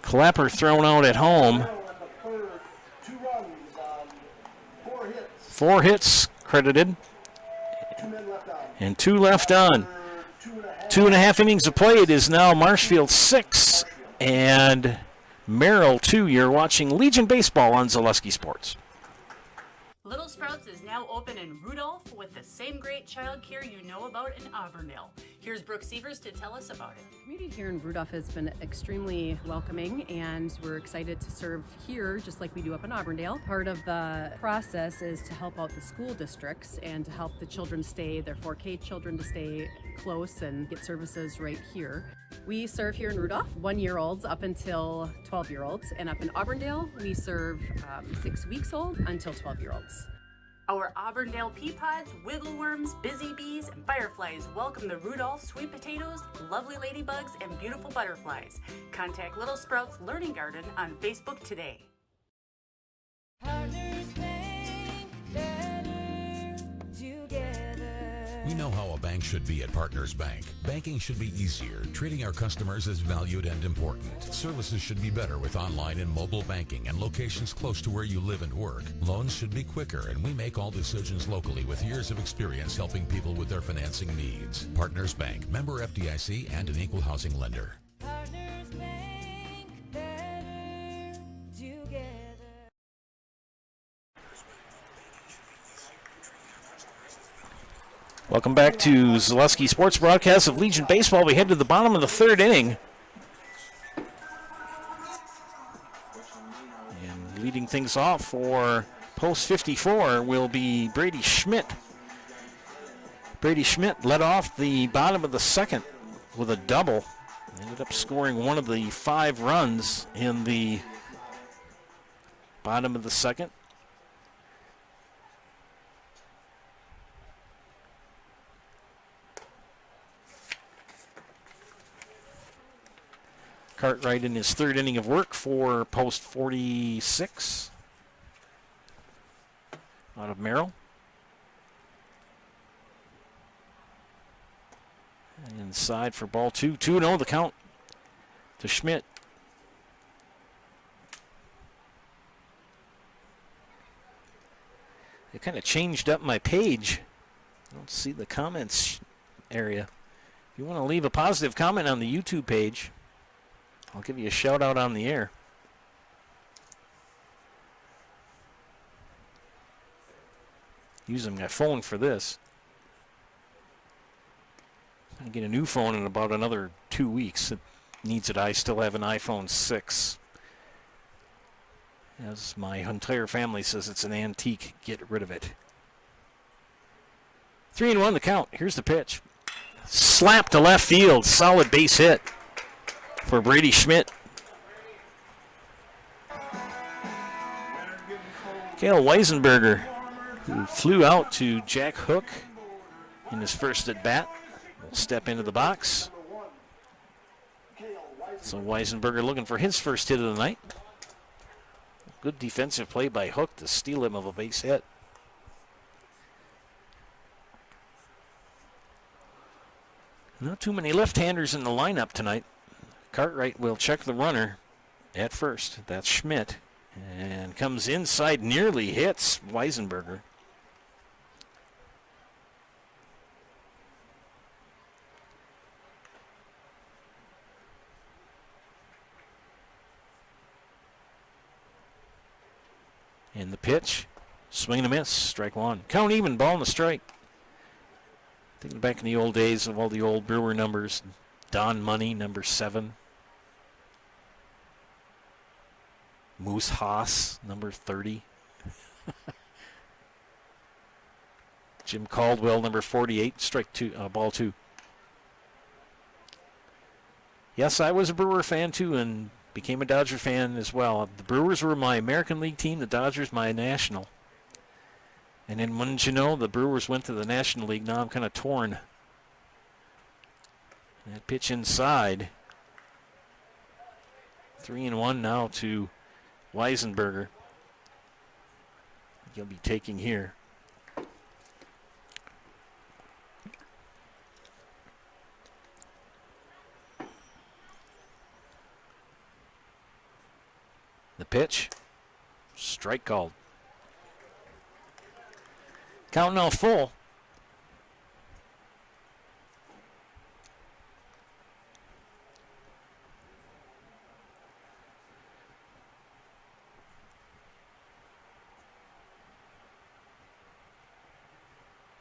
Clapper thrown out at home. 4 hits credited. And 2 left on. 2.5 innings of play. It is now Marshfield 6 and Merrill 2. You're watching Legion Baseball on Zaleski Sports. Little Sprouts is now open in Rudolph with the same great child care you know about in Auburndale. Here's Brooke Sievers to tell us about it. The community here in Rudolph has been extremely welcoming, and we're excited to serve here just like we do up in Auburndale. Part of the process is to help out the school districts and to help the children stay, their 4K children to stay close and get services right here. We serve here in Rudolph 1-year-olds up until 12-year-olds, and up in Auburndale we serve 6 weeks old until 12-year-olds. Our Auburndale pea pods, wiggle worms, busy bees, and fireflies welcome the Rudolph sweet potatoes, lovely ladybugs, and beautiful butterflies. Contact Little Sprouts Learning Garden on Facebook today. Partners Bank, better together. We know how a bank should be at Partners Bank. Banking should be easier. Treating our customers as valued and important. Services should be better with online and mobile banking and locations close to where you live and work. Loans should be quicker, and we make all decisions locally with years of experience helping people with their financing needs. Partners Bank, member FDIC, and an equal housing lender. Partners Bank, better together. Welcome back to Zaleski Sports broadcast of Legion Baseball. We head to the bottom of the third inning. And leading things off for Post 54 will be Brady Schmidt. Brady Schmidt led off the bottom of the second with a double. Ended up scoring one of the 5 runs in the bottom of the second. Cartwright in his third inning of work for Post 46 out of Merrill. Inside for ball 2. 2-0 the count to Schmidt. It kind of changed up my page. I don't see the comments area. If you want to leave a positive comment on the YouTube page, I'll give you a shout out on the air. Using my phone for this. I'm going to get a new phone in about another 2 weeks. It needs it. I still have an iPhone 6. As my entire family says, it's an antique. Get rid of it. 3-1 the count. Here's the pitch. Slap to left field. Solid base hit for Brady Schmidt. Cale Weisenberger, who flew out to Jack Hook in his first at bat, will step into the box. So Weisenberger looking for his first hit of the night. Good defensive play by Hook to steal him of a base hit. Not too many left-handers in the lineup tonight. Cartwright will check the runner at first. That's Schmidt. And comes inside, nearly hits Weisenberger. And the pitch, swing and a miss, strike one. Count even, ball and a strike. Thinking back in the old days of all the old Brewer numbers, Don Money, number 7. Moose Haas, number 30. Jim Caldwell, number 48, strike two, ball 2. Yes, I was a Brewer fan too, and became a Dodger fan as well. The Brewers were my American League team, the Dodgers my National. And then wouldn't you know, the Brewers went to the National League. Now I'm kind of torn. That pitch inside. 3-1 now to Weisenberger. He'll be taking here. The pitch, strike called. Count now full.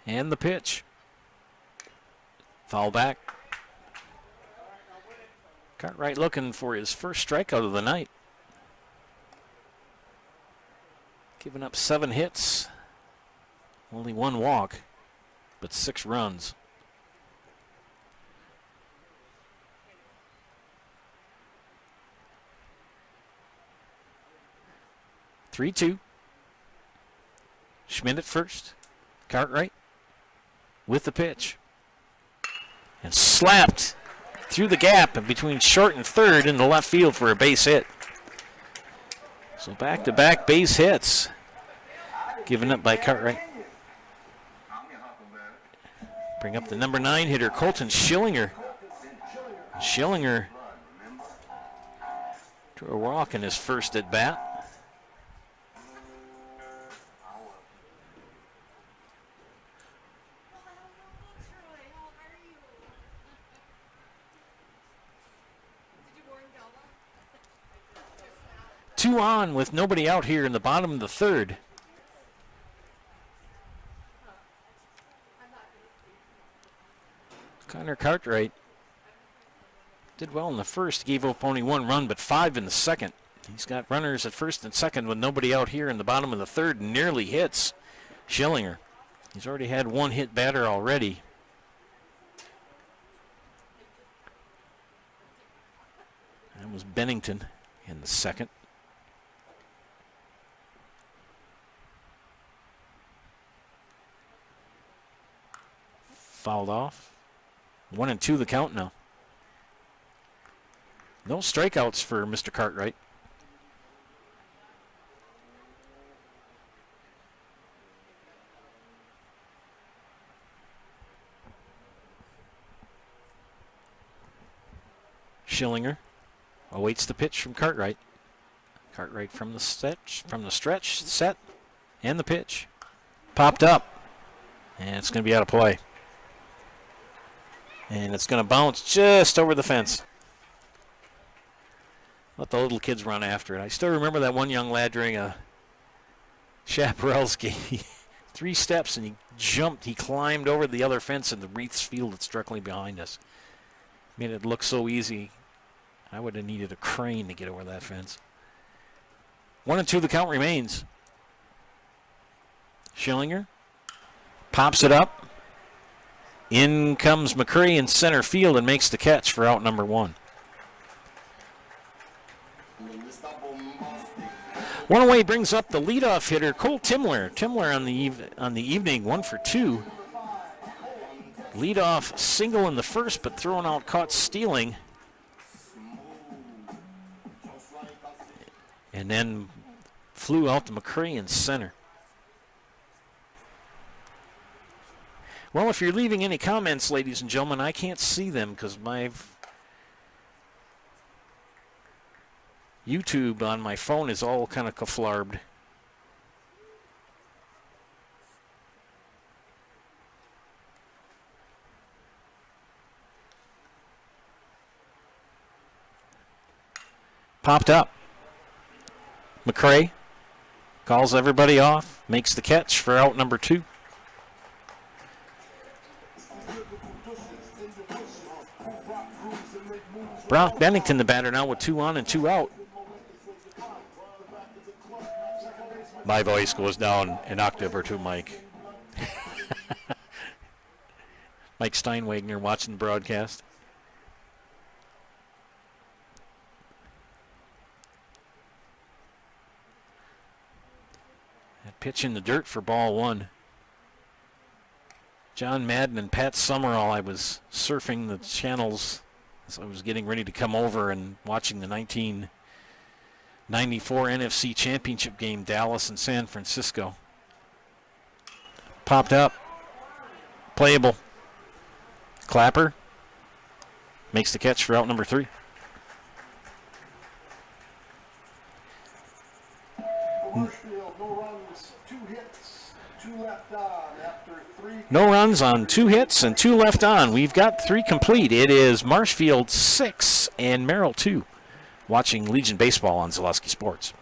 And the pitch. Foul back. Cartwright looking for his first strikeout of the night. Giving up 7 hits. Only 1 walk, but 6 runs. (3-2). Schmidt at first. Cartwright with the pitch. And slapped through the gap and between short and third in the left field for a base hit. So back-to-back base hits given up by Cartwright. Bring up the number 9 hitter, Colton Schillinger. Schillinger drew a walk in his first at bat. Two on with nobody out here in the bottom of the third. Connor Cartwright did well in the first, gave up only 1 run, but 5 in the second. He's got runners at first and second with nobody out here in the bottom of the third, and nearly hits Schillinger. He's already had 1 hit batter already. That was Bennington in the second. Fouled off. 1-2 the count now. No strikeouts for Mr. Cartwright. Schillinger awaits the pitch from Cartwright. Cartwright from the stretch, set, and the pitch. Popped up, and it's going to be out of play. And it's going to bounce just over the fence. Let the little kids run after it. I still remember that one young lad during a Chaparral's game. 3 steps and he jumped. He climbed over the other fence in the Wreaths field that's directly behind us. Made it look so easy. I would have needed a crane to get over that fence. 1-2 the count remains. Schillinger pops it up. In comes McCray in center field and makes the catch for out number 1. One away brings up the leadoff hitter, Cole Timler. Timler on the evening, 1 for 2. Leadoff single in the first, but thrown out, caught stealing. And then flew out to McCray in center. Well, if you're leaving any comments, ladies and gentlemen, I can't see them because my YouTube on my phone is all kind of kaflarbed. Popped up. McCray calls everybody off, makes the catch for out number 2. Brock Bennington, the batter, now with 2 on and 2 out. My voice goes down an octave or 2, Mike. Mike Steinwagner watching the broadcast. That pitch in the dirt for ball 1. John Madden and Pat Summerall, I was surfing the channels as I was getting ready to come over and watching the 1994 NFC Championship game, Dallas and San Francisco. Popped up. Playable. Clapper makes the catch for out number 3. Marshfield, no runs, 2 hits, 2 left on after 3. No runs on 2 hits and 2 left on. We've got 3 complete. It is Marshfield 6 and Merrill 2. Watching Legion Baseball on Zaleski Sports.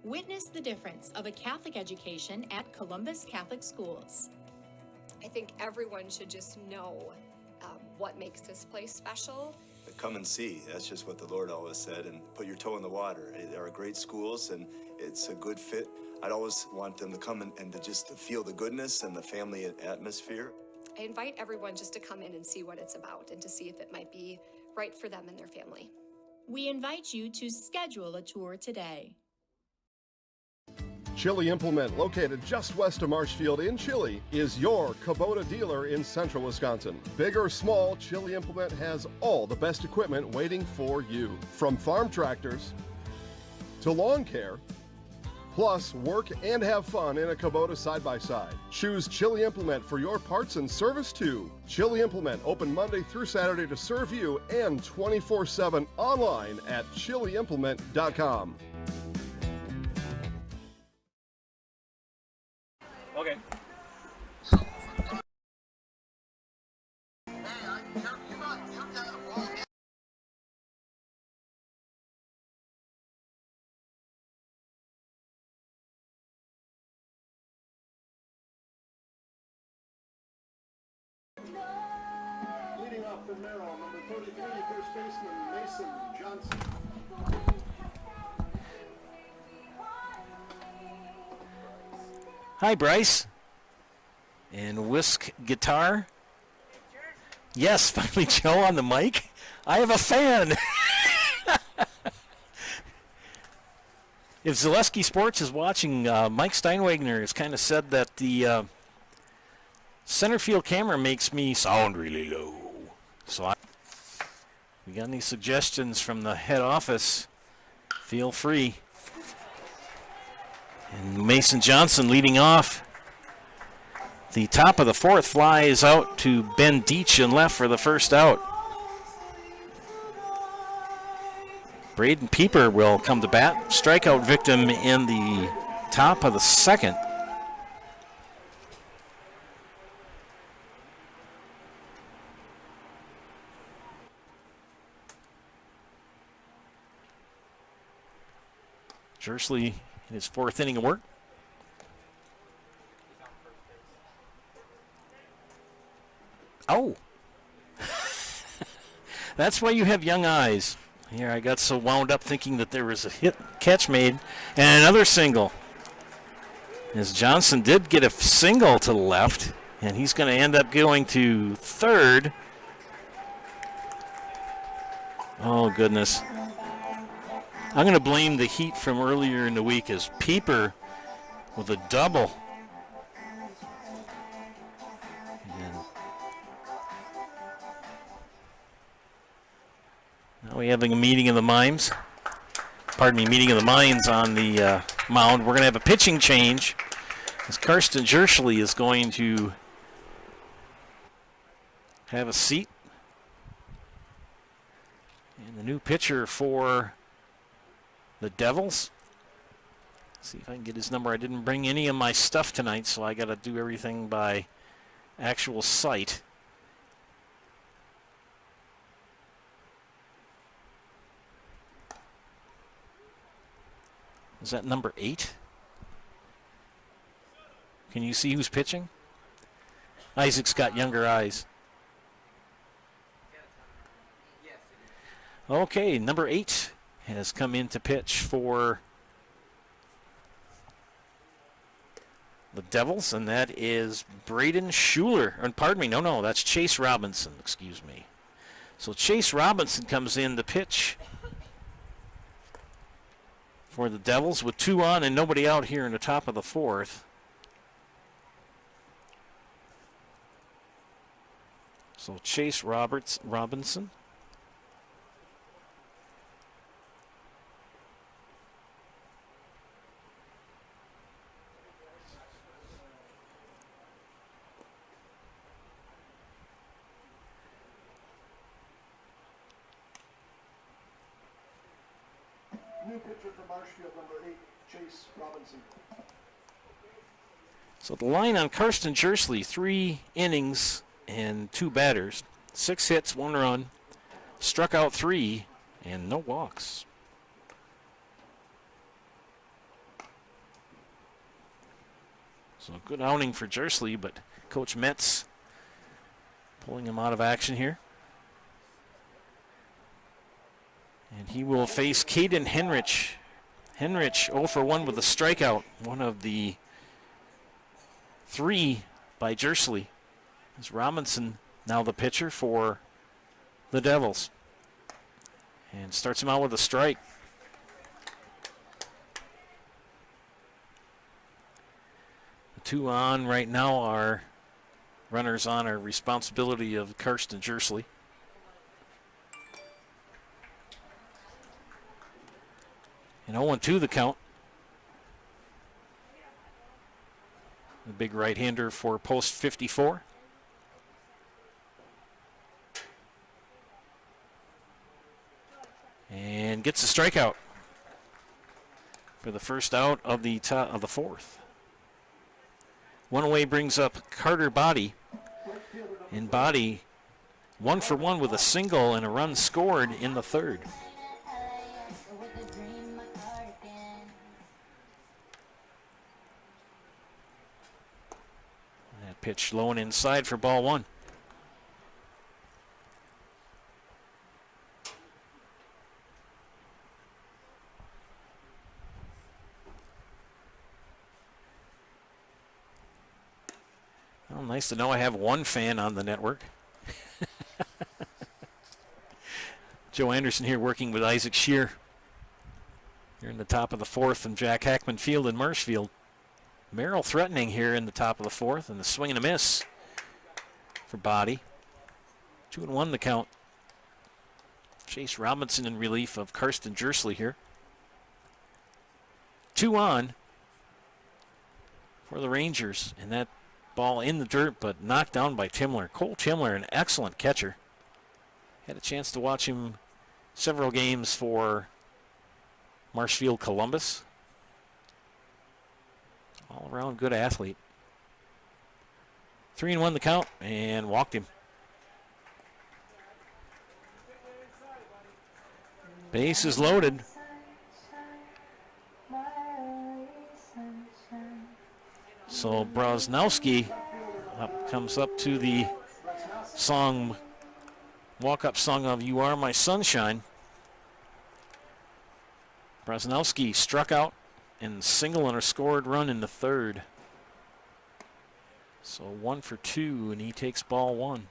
Witness the difference of a Catholic education at Columbus Catholic Schools. I think everyone should just know what makes this place special. But come and see. That's just what the Lord always said. And put your toe in the water. They are great schools, and it's a good fit. I'd always want them to come and to just to feel the goodness and the family atmosphere. I invite everyone just to come in and see what it's about and to see if it might be right for them and their family. We invite you to schedule a tour today. Chili Implement, located just west of Marshfield in Chili, is your Kubota dealer in central Wisconsin. Big or small, Chili Implement has all the best equipment waiting for you. From farm tractors to lawn care, plus work and have fun in a Kubota side-by-side. Choose Chili Implement for your parts and service too. Chili Implement, open Monday through Saturday to serve you and 24/7 online at chiliimplement.com. Okay. Leading off for Merrill, number 33, first baseman Mason Johnson. Hi, Bryce. And Whisk Guitar. Yes, finally Joe on the mic. I have a fan. If Zaleski Sports is watching, Mike Steinwagner has kind of said that the center field camera makes me sound really low. So we got any suggestions from the head office, feel free. And Mason Johnson leading off. The top of the 4th flies out to Ben Deach in left for the first out. Braden Pieper will come to bat. Strikeout victim in the top of the 2nd. Jersley in his 4th inning of work. Oh. That's why you have young eyes. Here, I got so wound up thinking that there was a hit catch made and another single. As Johnson did get a single to the left, and he's going to end up going to third. Oh, goodness. I'm going to blame the heat from earlier in the week as Pieper with a double. And now we're having a meeting of the minds. Meeting of the minds on the mound. We're going to have a pitching change as Karsten Jerschley is going to have a seat. And the new pitcher for the Devils. See if I can get his number. I didn't bring any of my stuff tonight, so I got to do everything by actual sight. Is that number 8? Can you see who's pitching? Isaac's got younger eyes. Okay, number 8 has come in to pitch for the Devils, and that is Braden Schuler. Or, pardon me, no, that's Chase Robinson, excuse me. So Chase Robinson comes in to pitch for the Devils with 2 on and nobody out here in the top of the 4th. So Chase Robinson. New pitcher for Marshfield, number 8, Chase Robinson. So the line on Karsten Jersley, 3 innings and 2 batters, 6 hits, 1 run, struck out 3, and no walks. So good outing for Jersley, but Coach Metz pulling him out of action here. And he will face Caden Henrich. Henrich 0 for 1 with a strikeout. One of the 3 by Jersley. Is Robinson now the pitcher for the Devils. And starts him out with a strike. The 2 on right now are runners on are responsibility of Karsten Jersley. And 0-2 the count. The big right-hander for post 54. And gets a strikeout for the first out of the top of the 4th. One away brings up Carter Body. And Body 1 for 1 with a single and a run scored in the 3rd. Pitch low and inside for ball 1. Well, nice to know I have one fan on the network. Joe Anderson here working with Isaac Shear. Here in the top of the 4th and Jack Hackman Field in Marshfield. Merrill threatening here in the top of the 4th, and the swing and a miss for Body. 2-1 the count. Chase Robinson in relief of Karsten Jersley here. 2 on for the Rangers, and that ball in the dirt, but knocked down by Timler. Cole Timler, an excellent catcher. Had a chance to watch him several games for Marshfield Columbus. All around good athlete. 3-1 the count, and walked him. So Brosnowski comes up to the song, walk-up song of You Are My Sunshine. Brosnowski struck out and single on a scored run in the third. So 1 for 2, and he takes ball 1.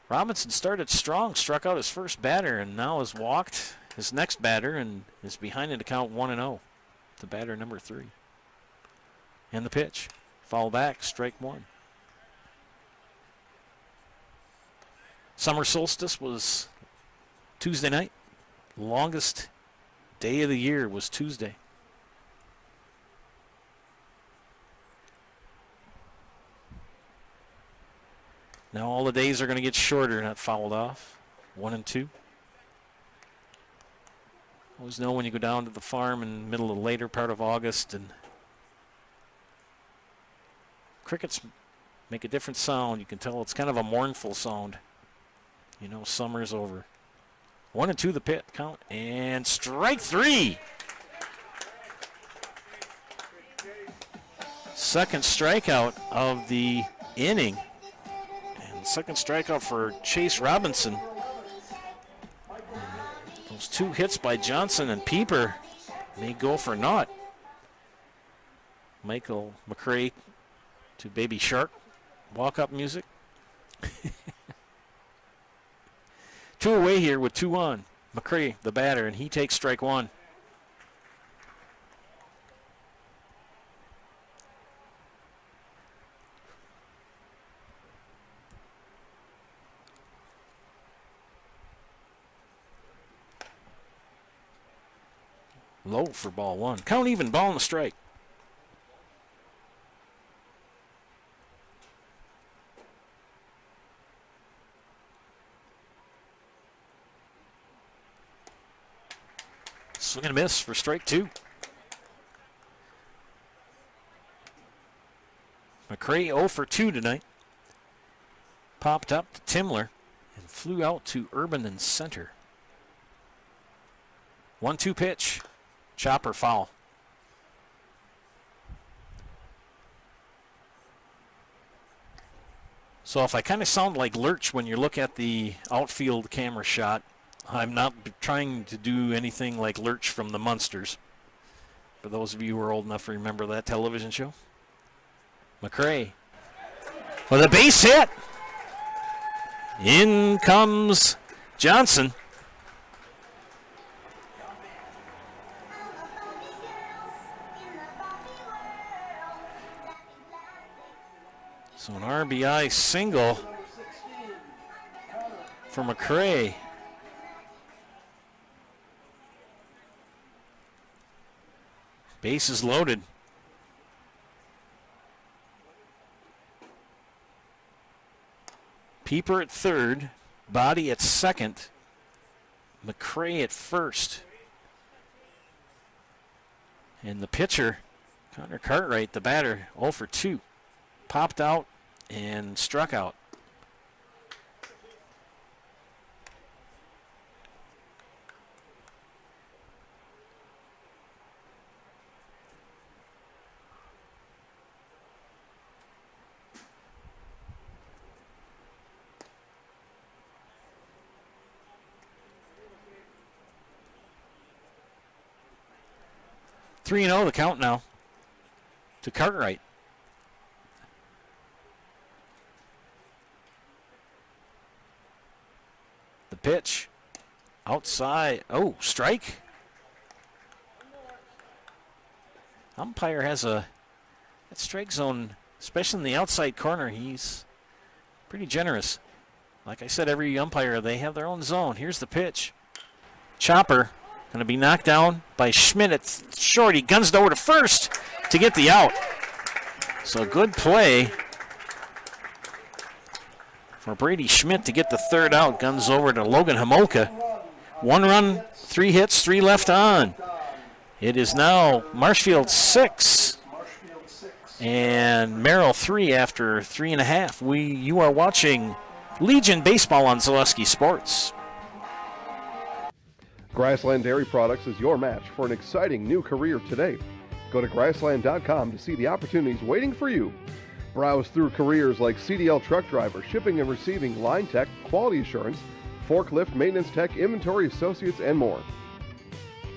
Robinson started strong, struck out his first batter, and now has walked his next batter and is behind in the count 1-0. The batter number 3. And the pitch. Foul back, strike 1. Summer solstice was Tuesday night. Longest day of the year was Tuesday. Now all the days are going to get shorter, not fouled off. 1 and 2. Always know when you go down to the farm in the middle of the later part of August and crickets make a different sound. You can tell it's kind of a mournful sound. You know summer's over. 1 and 2 the pit count, and strike 3. Second strikeout of the inning. And second strikeout for Chase Robinson. Those 2 hits by Johnson and Pieper may go for naught. Michael McCray to Baby Shark walk-up music. 2 away here with 2 on. McCray, the batter, and he takes strike 1. Low for ball 1. Count even, ball and a strike. Swing and a miss for strike 2. McCray 0 for 2 tonight. Popped up to Timler and flew out to Urban and center. 1-2 pitch. Chopper foul. So if I kind of sound like Lurch when you look at the outfield camera shot, I'm not trying to do anything like Lurch from the Munsters. For those of you who are old enough to remember that television show. McCray with a base hit. In comes Johnson. So an RBI single for McCray. Bases loaded. Pieper at third, Body at second, McCray at first. And the pitcher, Connor Cartwright, the batter, 0 for 2. Popped out and struck out. Three and 0 the count now to Cartwright. The pitch outside. Oh, strike. Umpire has that strike zone, especially in the outside corner. He's pretty generous. Like I said, every umpire, they have their own zone. Here's the pitch. Chopper going to be knocked down by Schmidt at short. He guns it over to first to get the out. So good play for Brady Schmidt to get the third out. Guns over to Logan Homolka. 1 run, 3 hits, 3 left on. It is now Marshfield 6 and Merrill 3 after 3.5. You are watching Legion Baseball on Zaleski Sports. Grassland Dairy Products is your match for an exciting new career today. Go to grassland.com to see the opportunities waiting for you. Browse through careers like CDL truck driver, shipping and receiving, line tech, quality assurance, forklift, maintenance tech, inventory associates, and more.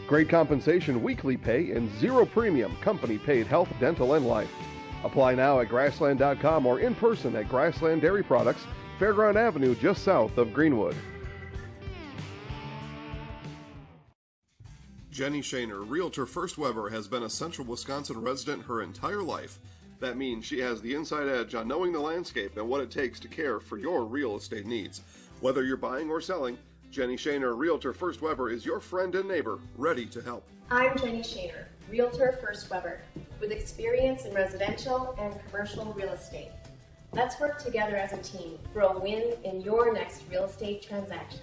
Great compensation, weekly pay, and zero premium, company-paid health, dental, and life. Apply now at grassland.com or in person at Grassland Dairy Products, Fairground Avenue, just south of Greenwood. Jenny Shaner, Realtor First Weber, has been a Central Wisconsin resident her entire life. That means she has the inside edge on knowing the landscape and what it takes to care for your real estate needs. Whether you're buying or selling, Jenny Shaner, Realtor First Weber, is your friend and neighbor, ready to help. I'm Jenny Shaner, Realtor First Weber, with experience in residential and commercial real estate. Let's work together as a team for a win in your next real estate transaction.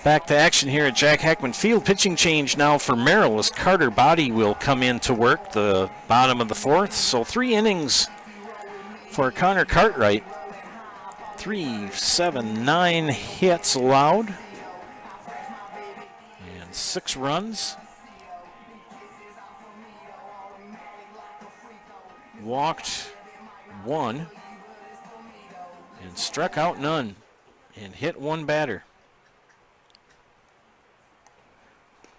Back to action here at Jack Heckman Field. Pitching change now for Merrill as Carter Body will come in to work the bottom of the fourth. So 3 innings for Connor Cartwright. 3, 7, 9 hits allowed. And 6 runs. Walked 1. And struck out none. And hit 1 batter.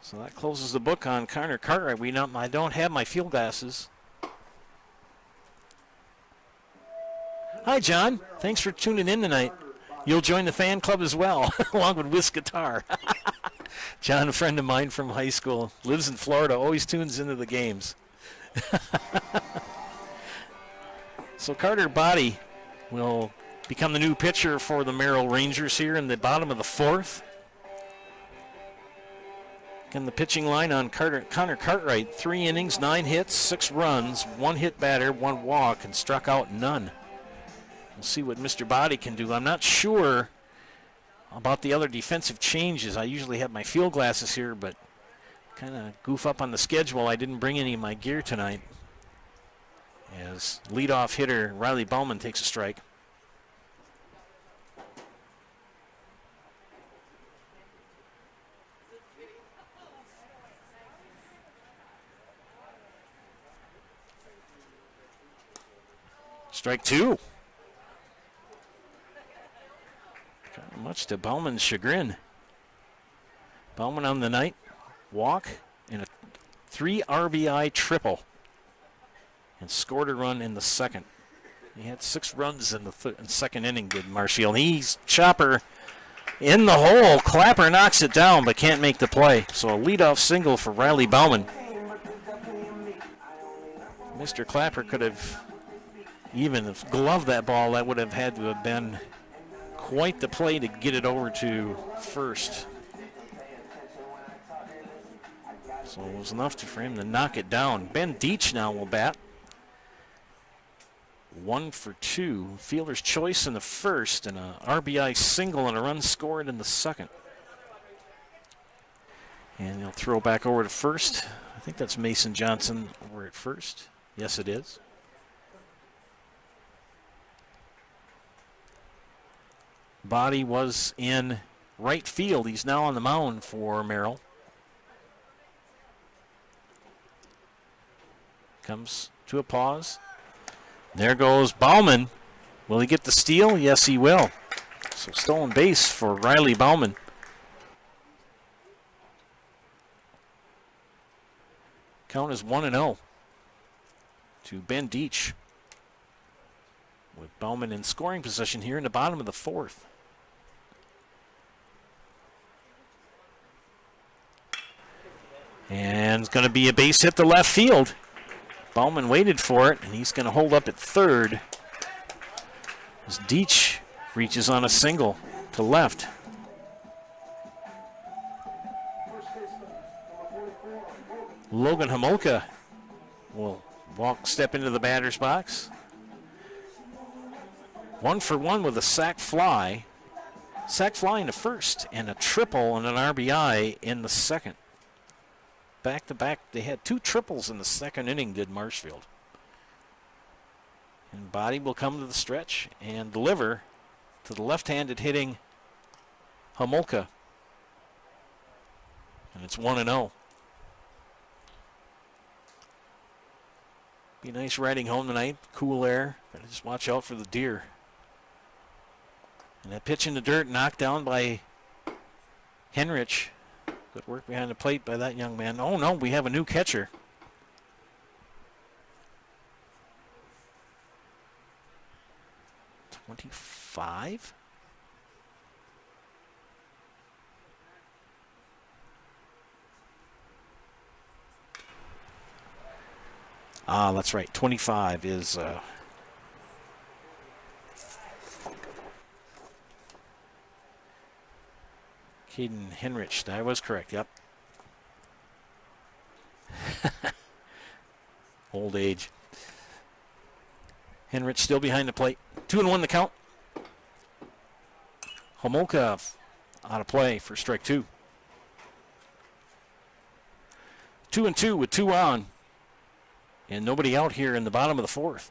So that closes the book on Connor Cartwright. I don't have my field glasses. Hi, John. Thanks for tuning in tonight. You'll join the fan club as well, along with Whisk Guitar. John, a friend of mine from high school, lives in Florida, always tunes into the games. So Carter Body will become the new pitcher for the Merrill Rangers here in the bottom of the fourth. Again, the pitching line on Connor Cartwright, 3 innings, 9 hits, 6 runs, 1 hit batter, 1 walk, and struck out none. We'll see what Mr. Body can do. I'm not sure about the other defensive changes. I usually have my field glasses here, but kind of goof up on the schedule. I didn't bring any of my gear tonight. As leadoff hitter Riley Bauman takes a strike. Strike 2. Much to Bauman's chagrin. Bauman on the night, walk, and a 3 RBI triple. And scored a run in the second. He had 6 runs in the second inning, did Marshfield. He's chopper in the hole. Clapper knocks it down, but can't make the play. So a leadoff single for Riley Bauman. Mr. Clapper could have even gloved that ball. That would have had to have been quite the play to get it over to first. So it was enough for him to knock it down. Ben Deach now will bat. 1 for 2. Fielder's choice in the first, and a RBI single and a run scored in the second. And he'll throw back over to first. I think that's Mason Johnson over at first. Yes, it is. Body was in right field. He's now on the mound for Merrill. Comes to a pause. There goes Bauman. Will he get the steal? Yes, he will. So stolen base for Riley Bauman. Count is 1-0 to Ben Deach. With Bauman in scoring position here in the bottom of the fourth. And it's going to be a base hit to left field. Bauman waited for it, and he's going to hold up at third as Deach reaches on a single to left. Logan Homolka will step into the batter's box. 1 for 1 with a sac fly. Sac fly into first, and a triple and an RBI in the second. Back-to-back, they had 2 triples in the second inning, did Marshfield. And Body will come to the stretch and deliver to the left-handed hitting Homolka. And it's 1-0. Be nice riding home tonight. Cool air. Gotta just watch out for the deer. And that pitch in the dirt knocked down by Henrich. Good work behind the plate by that young man. Oh no, we have a new catcher. $25? Ah, that's right. 25 is Caden Henrich. That was correct. Yep. Old age. Henrich still behind the plate. 2-1 the count. Homolka out of play for strike 2. 2-2 with 2 on. And nobody out here in the bottom of the 4th.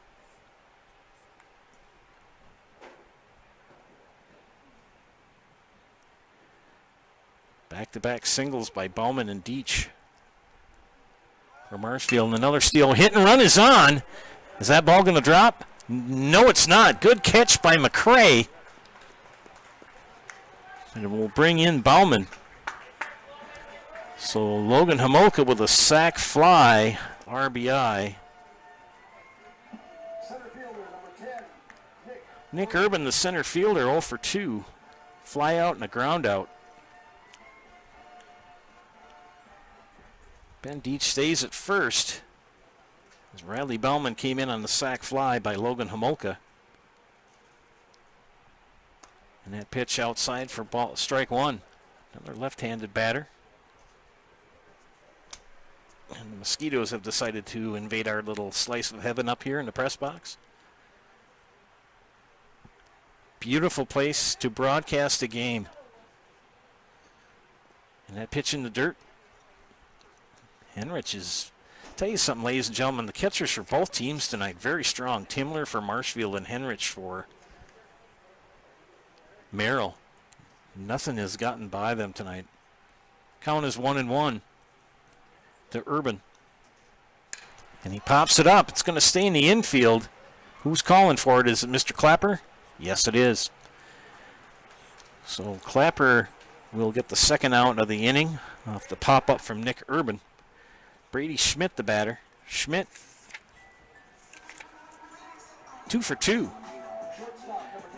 Back-to-back singles by Bauman and Deach. For Marshfield, and another steal. Hit and run is on. Is that ball going to drop? No, it's not. Good catch by McCray. And it will bring in Bauman. So Logan Homolka with a sac fly. RBI. Nick Urban, the center fielder, 0 for 2. Fly out and a ground out. Ben Deach stays at first as Riley Bauman came in on the sac fly by Logan Homolka. And that pitch outside for strike 1. Another left-handed batter. And the Mosquitoes have decided to invade our little slice of heaven up here in the press box. Beautiful place to broadcast a game. And that pitch in the dirt. Henrich is, tell you something, ladies and gentlemen, the catchers for both teams tonight, very strong. Timler for Marshfield and Henrich for Merrill. Nothing has gotten by them tonight. Count is 1-1 to Urban. And he pops it up. It's going to stay in the infield. Who's calling for it? Is it Mr. Clapper? Yes, it is. So Clapper will get the second out of the inning off the pop-up from Nick Urban. Brady Schmidt, the batter. Schmidt, 2 for 2.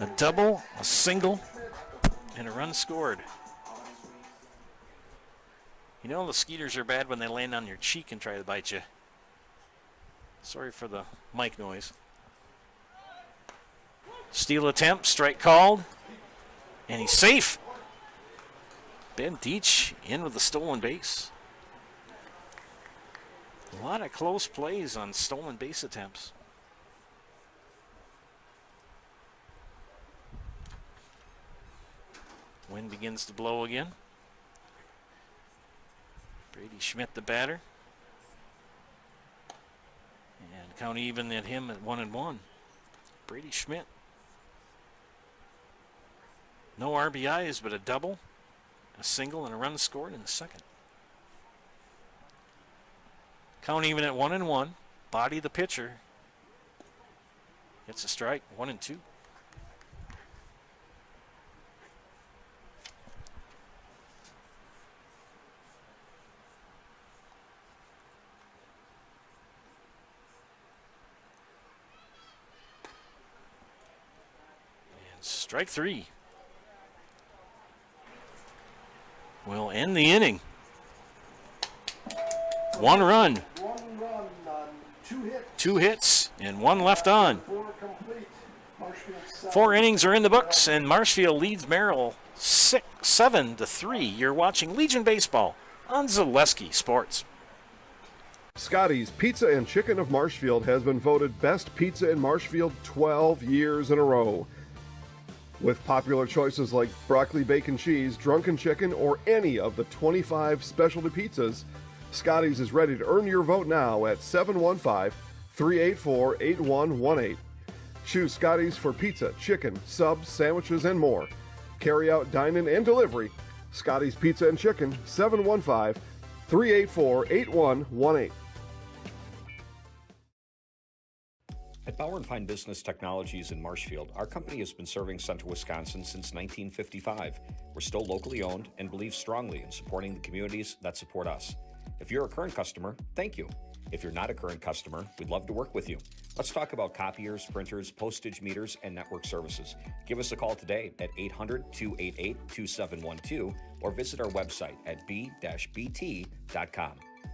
A double, a single, and a run scored. You know the Skeeters are bad when they land on your cheek and try to bite you. Sorry for the mic noise. Steal attempt, strike called, and he's safe. Ben Deach in with the stolen base. A lot of close plays on stolen base attempts. Wind begins to blow again. Brady Schmidt, the batter. And count even at him at 1-1. Brady Schmidt. No RBIs, but a double, a single, and a run scored in the second. Count even at 1-1. Body the pitcher. Gets a strike, 1-2. And strike 3. Will end the inning. 1 run. 1 run on 2 hits. 2 hits and 1 left on. 4 complete. Marshfield 4 innings are in the books, and Marshfield leads Merrill 7-3. You're watching Legion Baseball on Zaleski Sports. Scotty's Pizza and Chicken of Marshfield has been voted best pizza in Marshfield 12 years in a row. With popular choices like broccoli bacon cheese, drunken chicken, or any of the 25 specialty pizzas, Scotty's is ready to earn your vote now at 715-384-8118. Choose Scotty's for pizza, chicken, subs, sandwiches, and more. Carry out, dine-in, and delivery. Scotty's Pizza and Chicken, 715-384-8118. At Bauer & Fine Business Technologies in Marshfield, our company has been serving Central Wisconsin since 1955. We're still locally owned and believe strongly in supporting the communities that support us. If you're a current customer, thank you. If you're not a current customer, we'd love to work with you. Let's talk about copiers, printers, postage meters, and network services. Give us a call today at 800-288-2712 or visit our website at b-bt.com.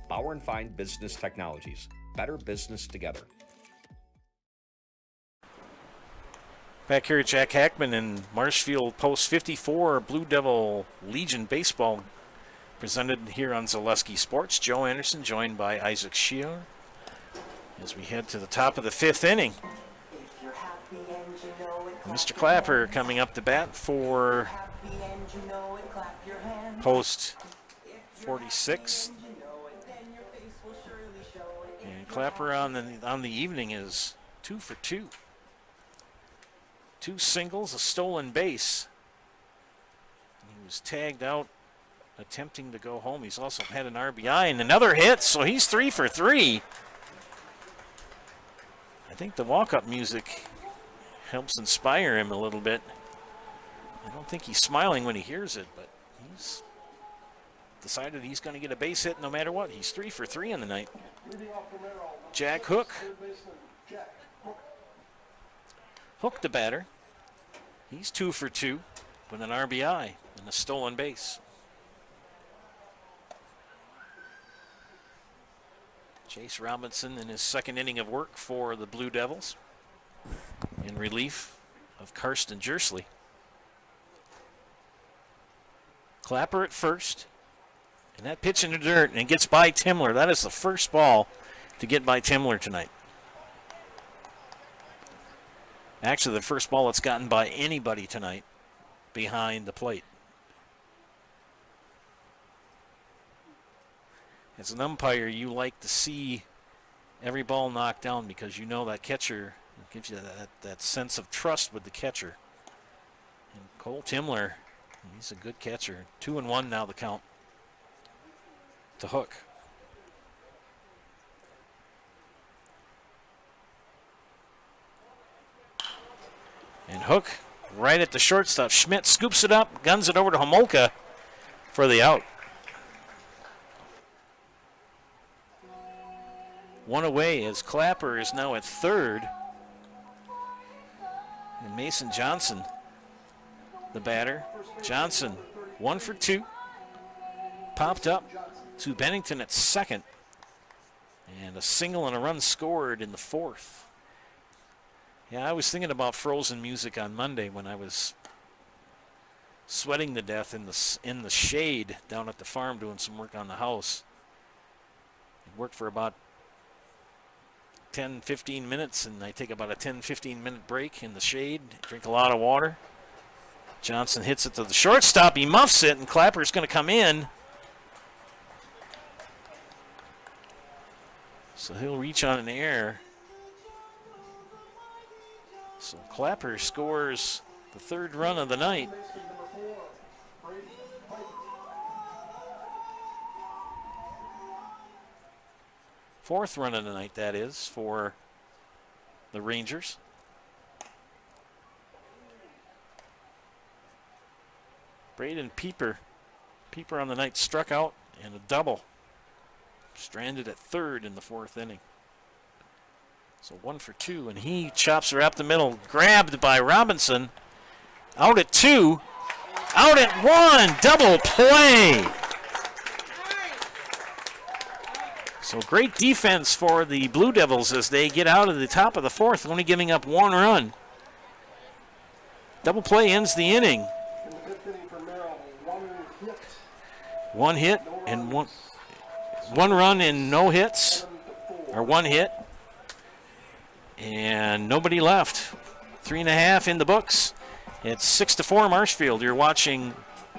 Bauer & Fine Business Technologies. Better business together. Back here at Jack Hackman in Marshfield Post 54, Blue Devil Legion Baseball presented here on Zaleski Sports. Joe Anderson joined by Isaac Shear as we head to the top of the 5th inning. Mr. Clapper coming up to bat for Post 46. And Clapper on the evening is 2 for 2. 2 singles, a stolen base. He was tagged out attempting to go home. He's also had an RBI and another hit, so he's 3 for 3. I think the walk-up music helps inspire him a little bit. I don't think he's smiling when he hears it, but he's decided he's going to get a base hit no matter what. He's 3 for 3 on the night. Jack Hook. Hook the batter. He's 2 for 2 with an RBI and a stolen base. Chase Robinson in his second inning of work for the Blue Devils in relief of Karsten Jersley. Clapper at first, and that pitch in the dirt, and it gets by Timler. That is the first ball to get by Timler tonight. Actually, the first ball that's gotten by anybody tonight behind the plate. As an umpire, you like to see every ball knocked down because you know that catcher gives you that sense of trust with the catcher. And Cole Timler, he's a good catcher. 2-1 now the count to Hook. And Hook right at the shortstop. Schmidt scoops it up, guns it over to Homolka for the out. One away as Clapper is now at third. And Mason Johnson, the batter. Johnson, 1 for 2. Popped up to Bennington at second. And a single and a run scored in the 4th. Yeah, I was thinking about Frozen music on Monday when I was sweating to death in the shade down at the farm doing some work on the house. I worked for about 10-15 minutes, and I take about a 10-15 minute break in the shade, drink a lot of water. Johnson hits it to the shortstop. He muffs it, and Clapper's going to come in. So he'll reach on an error. So Clapper scores the 3rd run of the night. Fourth run of the night, that is, for the Rangers. Braden Pieper on the night struck out and a double. Stranded at 3rd in the 4th inning. So 1 for 2, and he chops her up the middle. Grabbed by Robinson. Out at 2. Out at 1. Double play. So great defense for the Blue Devils as they get out of the top of the 4th, only giving up 1 run. Double play ends the inning. In the 5th inning for Merrill, 1 hit. 1 hit and one run and no hits, or 1 hit. And nobody left. 3.5 in the books. It's 6-4 Marshfield. You're watching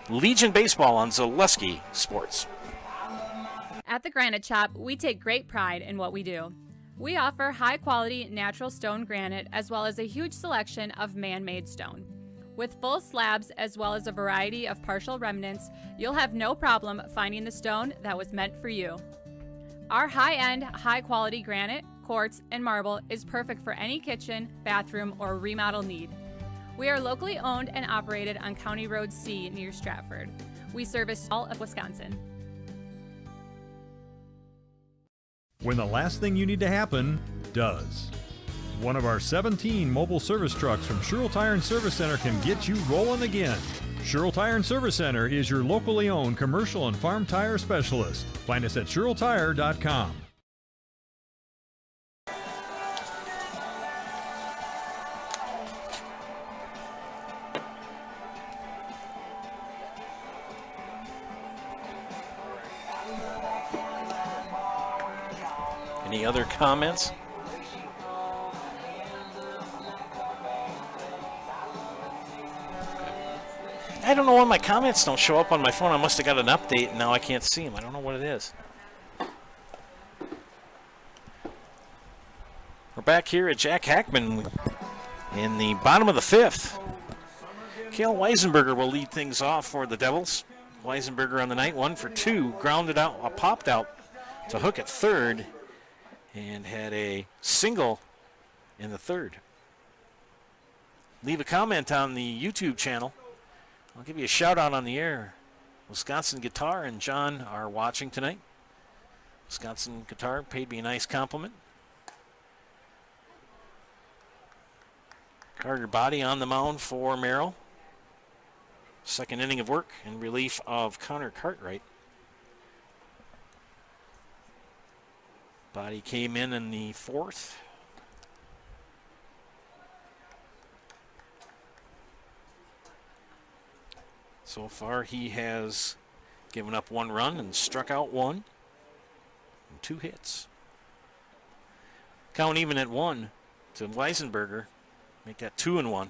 Legion Baseball on Zaleski Sports. At the Granite Shop, we take great pride in what we do. We offer high-quality natural stone granite as well as a huge selection of man-made stone. With full slabs as well as a variety of partial remnants, you'll have no problem finding the stone that was meant for you. Our high-end, high-quality granite, quartz, and marble is perfect for any kitchen, bathroom, or remodel need. We are locally owned and operated on County Road C near Stratford. We service all of Wisconsin. When the last thing you need to happen does. One of our 17 mobile service trucks from Sherrill Tire and Service Center can get you rolling again. Sherrill Tire and Service Center is your locally owned commercial and farm tire specialist. Find us at SherrillTire.com. Any other comments? I don't know why my comments don't show up on my phone. I must have got an update and now I can't see them. I don't know what it is. We're back here at Jack Hackman in the bottom of the fifth. Cale Weisenberger will lead things off for the Devils. Weisenberger on the night, 1 for 2, grounded out, popped out to hook at third, and had a single in the third. Leave a comment on the YouTube channel. I'll give you a shout out on the air. Wisconsin Guitar and John are watching tonight. Wisconsin Guitar paid me a nice compliment. Carter Body on the mound for Merrill. Second inning of work in relief of Connor Cartwright. Body came in the fourth. So far, he has given up 1 run and struck out 1. And 2 hits. Count even at 1 to Weisenberger. Make that 2-1.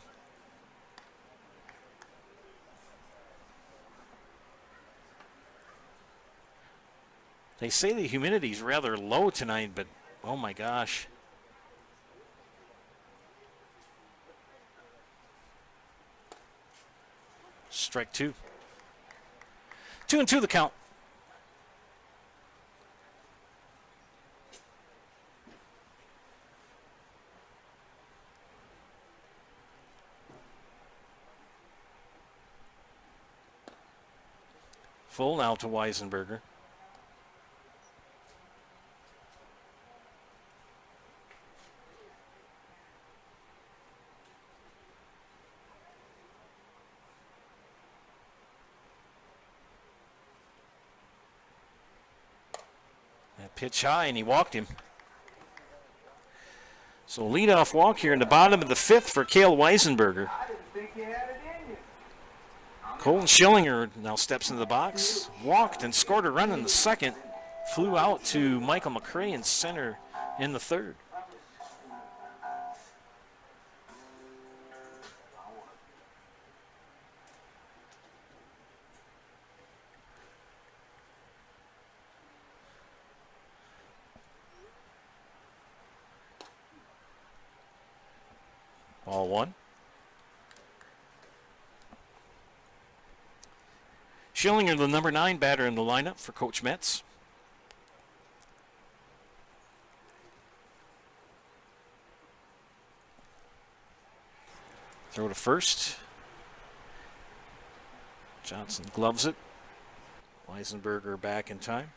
They say the humidity is rather low tonight, but oh my gosh. Strike 2. 2-2 the count. Full now to Weisenberger. Pitch high, and he walked him. So leadoff walk here in the bottom of the fifth for Cale Weisenberger. Colton Schillinger now steps into the box, walked and scored a run in the second, flew out to Michael McCray in center in the third. Ball 1. Schillinger, the number 9 batter in the lineup for Coach Metz. Throw to first. Johnson gloves it. Weisenberger back in time.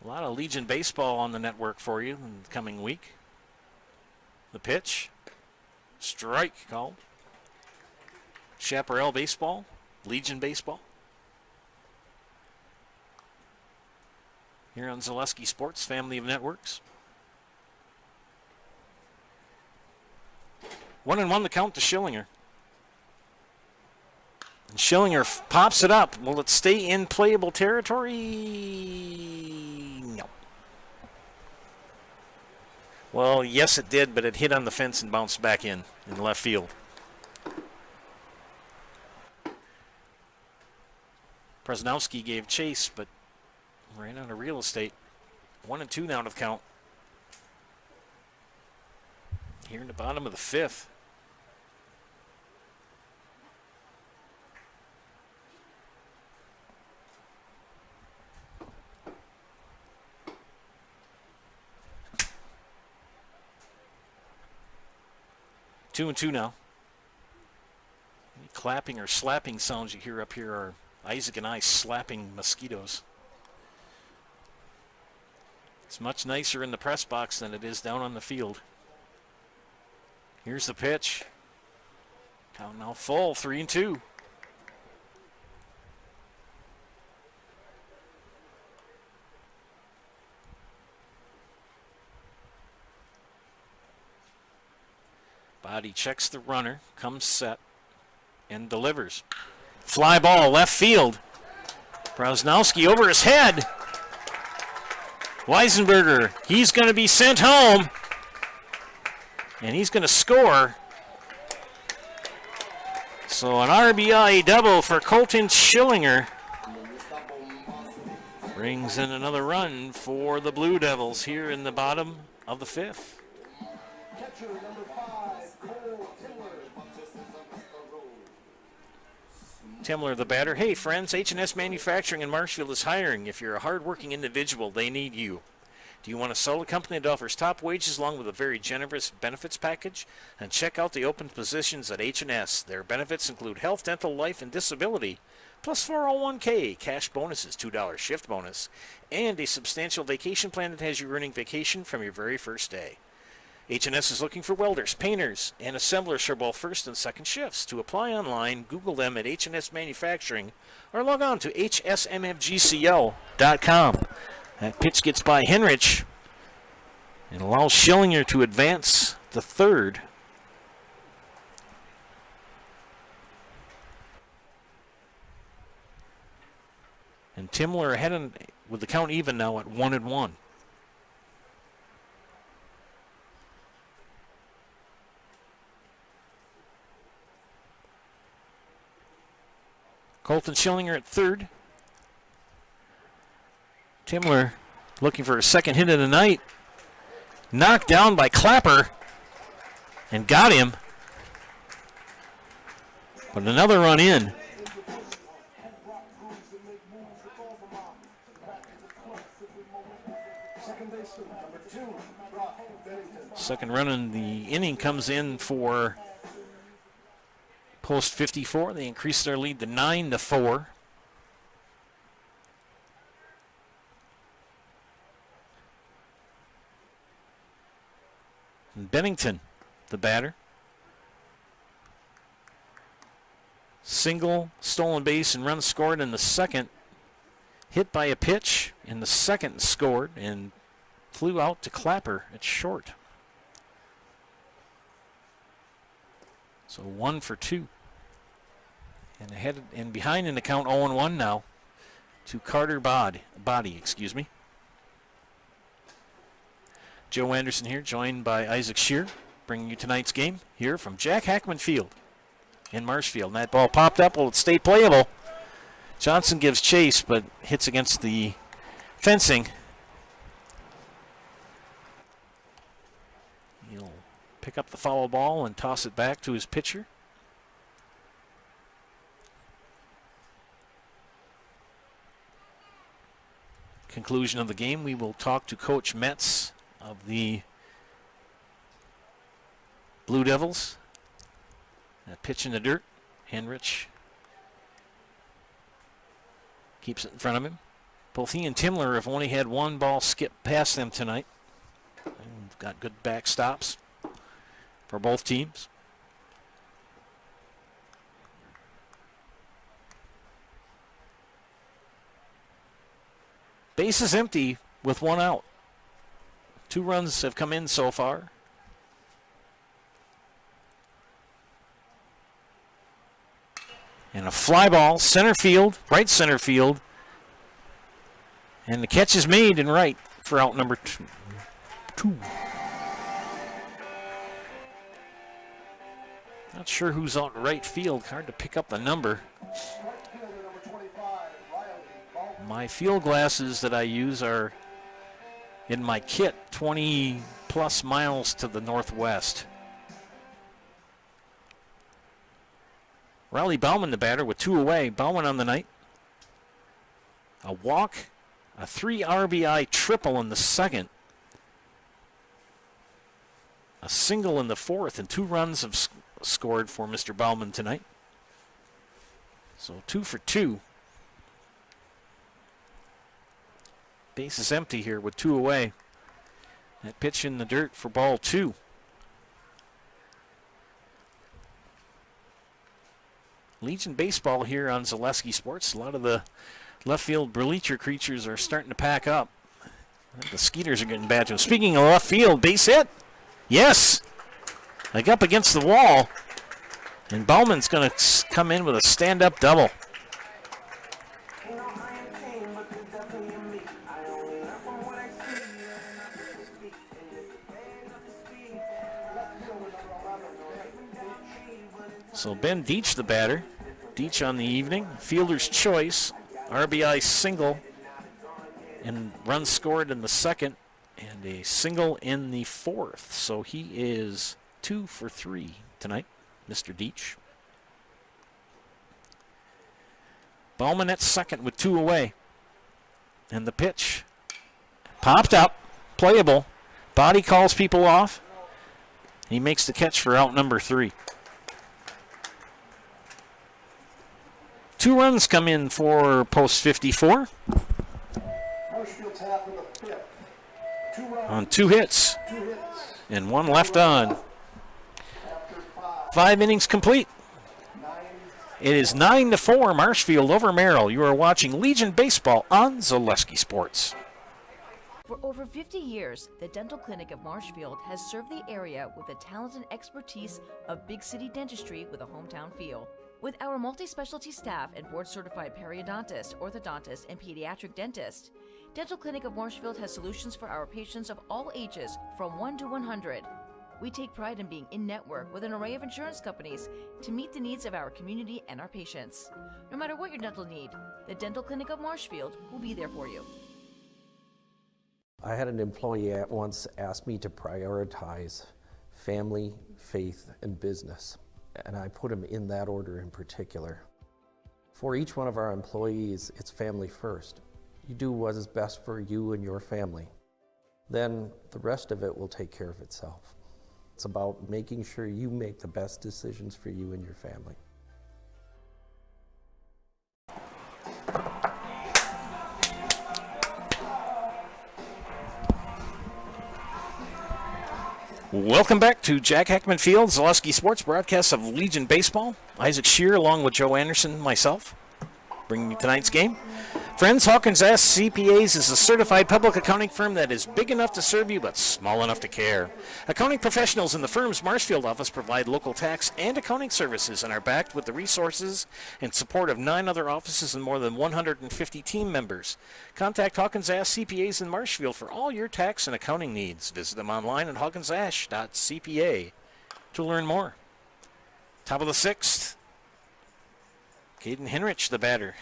A lot of Legion baseball on the network for you in the coming week. The pitch. Strike called. Chaparral baseball. Legion baseball. Here on Zaleski Sports, family of networks. 1-1 the count to Schillinger. And Schillinger pops it up. Will it stay in playable territory? No. Well, yes it did, but it hit on the fence and bounced back in left field. Presnowski gave chase, but ran out of real estate. 1-2 now to count. here in the bottom of the 5th. Two and two now. Any clapping or slapping sounds you hear up here are Isaac and I slapping mosquitoes. It's much nicer in the press box than it is down on the field. Here's the pitch. Count now full, 3-2. Body checks the runner, comes set, and delivers. Fly ball, left field. Brosnowski over his head. Weisenberger, he's going to be sent home. And he's going to score. So an RBI double for Colton Schillinger. Brings in another run for the Blue Devils here in the bottom of the 5th. Catcher number 5, Cole Timler, the batter. Hey, friends, H&S Manufacturing in Marshfield is hiring. If you're a hardworking individual, they need you. Do you want to sell a company that offers top wages along with a very generous benefits package? Then check out the open positions at H&S. Their benefits include health, dental, life, and disability, plus 401k, cash bonuses, $2 shift bonus, and a substantial vacation plan that has you earning vacation from your very first day. H&S is looking for welders, painters, and assemblers for both first and second shifts. To apply online, Google them at H&S Manufacturing or log on to hsmfgcl.com. That pitch gets by Henrich and allows Schillinger to advance to third. And Timler ahead with the count even now at 1-1. Colton Schillinger at third. Timler looking for a second hit of the night. Knocked down by Clapper and got him. But another run in. Second run in the inning comes in for Post 54. They increase their lead to 9-4. And Bennington, the batter. Single, stolen base, and run scored in the second. Hit by a pitch in the second, scored, and flew out to Clapper at short. So 1 for 2. And ahead and behind in the count 0-1 now to Carter Body. Joe Anderson here, joined by Isaac Shear, bringing you tonight's game here from Jack Hackman Field in Marshfield. And that ball popped up. Well, it stayed playable. Johnson gives chase, but hits against the fencing. He'll pick up the foul ball and toss it back to his pitcher. Conclusion of the game, we will talk to Coach Metz of the Blue Devils. That pitch in the dirt. Henrich keeps it in front of him. Both he and Timler have only had one ball skip past them tonight. And got good backstops for both teams. Base is empty with one out. 2 runs have come in so far. And a fly ball, center field, right center field. And the catch is made in right for out number 2. Not sure who's out in right field. Hard to pick up the number. My field glasses that I use are in my kit 20 plus miles to the northwest. Riley Bauman, the batter, with 2 away. Bauman on the night. A walk, a 3 RBI triple in the second. A single in the fourth, and 2 runs have scored for Mr. Bauman tonight. So 2 for 2. Base is empty here with 2 away. That pitch in the dirt for ball 2. Legion baseball here on Zaleski Sports. A lot of the left field bleacher creatures are starting to pack up. I think the Skeeters are getting bad to them. Speaking of left field, base hit. Yes. Like up against the wall. And Bauman's going to come in with a stand-up double. So Ben Deach, the batter. Deach on the evening. Fielder's choice. RBI single. And runs scored in the second. And a single in the fourth. So he is 2 for 3 tonight, Mr. Deach. Bauman at second with 2 away. And the pitch popped up. Playable. Body calls people off. He makes the catch for out number 3. 2 runs come in for post 54. Marshfield's half of the fifth. 2 runs. On 2 hits. 2 hits. And 1 left on. 5 innings complete. It is 9-4 Marshfield over Merrill. You are watching Legion Baseball on Zaleski Sports. For over 50 years, the Dental Clinic of Marshfield has served the area with the talent and expertise of big city dentistry with a hometown feel. With our multi-specialty staff and board-certified periodontist, orthodontist, and pediatric dentist, Dental Clinic of Marshfield has solutions for our patients of all ages from 1 to 100. We take pride in being in-network with an array of insurance companies to meet the needs of our community and our patients. No matter what your dental need, the Dental Clinic of Marshfield will be there for you. I had an employee at once ask me to prioritize family, faith, and business, and I put them in that order in particular. For each one of our employees, it's family first. You do what is best for you and your family. Then the rest of it will take care of itself. It's about making sure you make the best decisions for you and your family. Welcome back to Jack Heckman Field, Zaleski Sports, broadcast of Legion Baseball. Isaac Shear along with Joe Anderson and myself, bringing you tonight's game. Friends, Hawkins Ass CPAs is a certified public accounting firm that is big enough to serve you but small enough to care. Accounting professionals in the firm's Marshfield office provide local tax and accounting services and are backed with the resources and support of 9 other offices and more than 150 team members. Contact Hawkins Ass CPAs in Marshfield for all your tax and accounting needs. Visit them online at hawkinsash.cpa to learn more. Top of the 6th, Caden Henrich, the batter.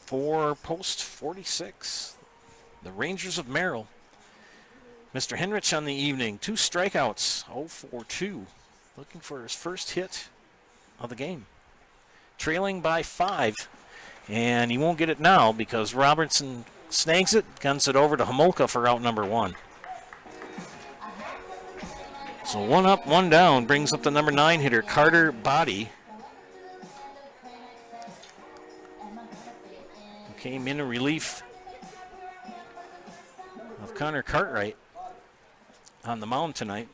For post 46, the Rangers of Merrill. Mr. Henrich on the evening, 2 strikeouts, 0 for 2, looking for his first hit of the game. Trailing by 5, and he won't get it now because Robertson snags it, guns it over to Homolka for out number 1. So 1 up, 1 down, brings up the number 9 hitter, Carter Body. Came in relief of Connor Cartwright on the mound tonight.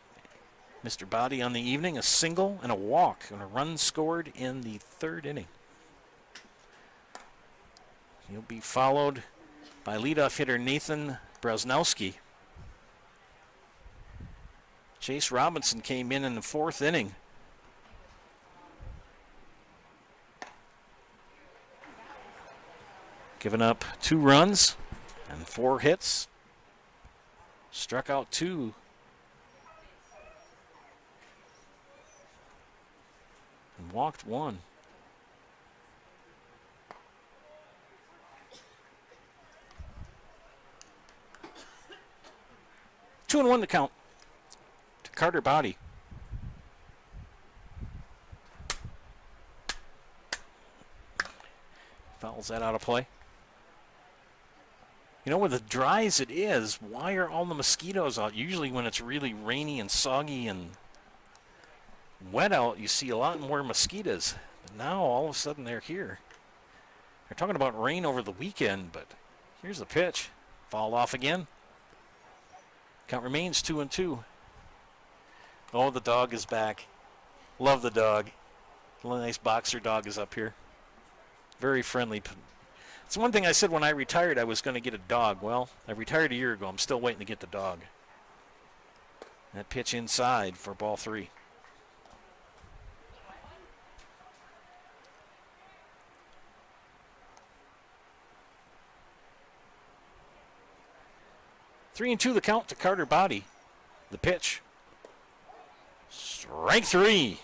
Mr. Body on the evening, a single and a walk, and a run scored in the 3rd inning. He'll be followed by leadoff hitter Nathan Brasnowski. Chase Robinson came in the 4th inning. Given up 2 runs and 4 hits. Struck out 2. And walked 1. Two and 1 to count to Carter Body. Fouls that out of play. You know, with as dry as it is, why are all the mosquitoes out? Usually when it's really rainy and soggy and wet out, you see a lot more mosquitoes. But now, all of a sudden, they're here. They're talking about rain over the weekend, but here's the pitch. Fouled off again. Count remains 2-2. Oh, the dog is back. Love the dog. The nice boxer dog is up here. Very friendly. It's one thing I said when I retired I was going to get a dog. Well, I retired a year ago. I'm still waiting to get the dog. That pitch inside for ball 3. Three and 2 the count to Carter Body. The pitch. Strike 3.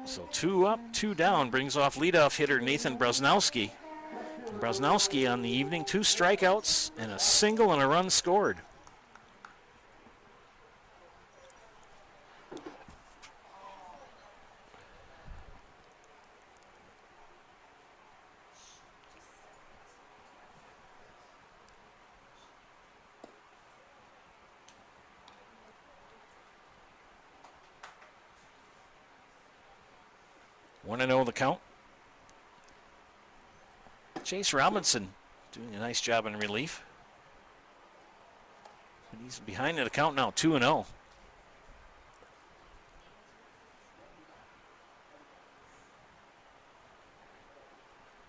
So 2 up, 2 down brings off leadoff hitter Nathan Brosnowski. Brosnowski on the evening, 2 strikeouts and a single and a run scored. Want to know the count? Chase Robinson doing a nice job in relief. And he's behind in the count now, 2-0.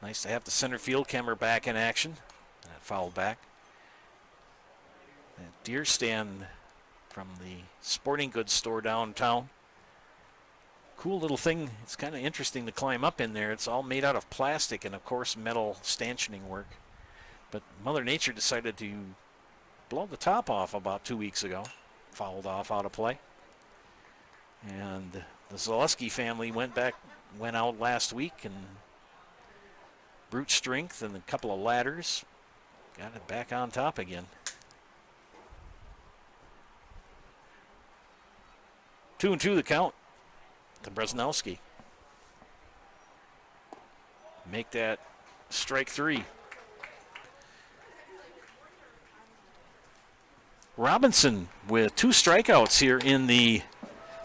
Nice to have the center field camera back in action. That fouled back. That deer stand from the sporting goods store downtown. Cool little thing. It's kind of interesting to climb up in there. It's all made out of plastic and, of course, metal stanchioning work. But Mother Nature decided to blow the top off about 2 weeks ago. Fouled off out of play. And the Zaleski family went out last week and brute strength and a couple of ladders. Got it back on top again. 2-2 the count to Brosnowski. Make that strike 3. Robinson with 2 strikeouts here in the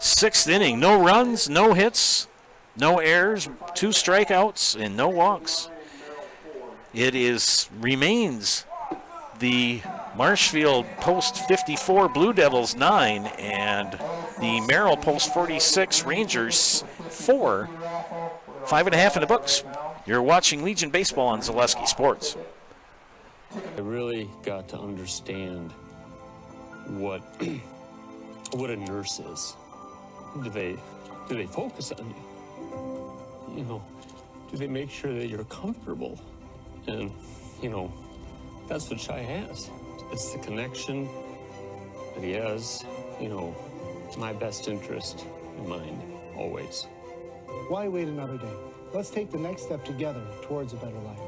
6th inning. No runs, no hits, no errors, 2 strikeouts, and no walks. It remains the Marshfield Post 54 Blue Devils 9 and the Merrill Post 46 Rangers 4. 5.5 in the books. You're watching Legion Baseball on Zaleski Sports. I really got to understand what a nurse is. Do they focus on you? You know, do they make sure that you're comfortable? And, you know, that's what Shai has. It's the connection that he has, you know, my best interest in mind, always. Why wait another day? Let's take the next step together towards a better life.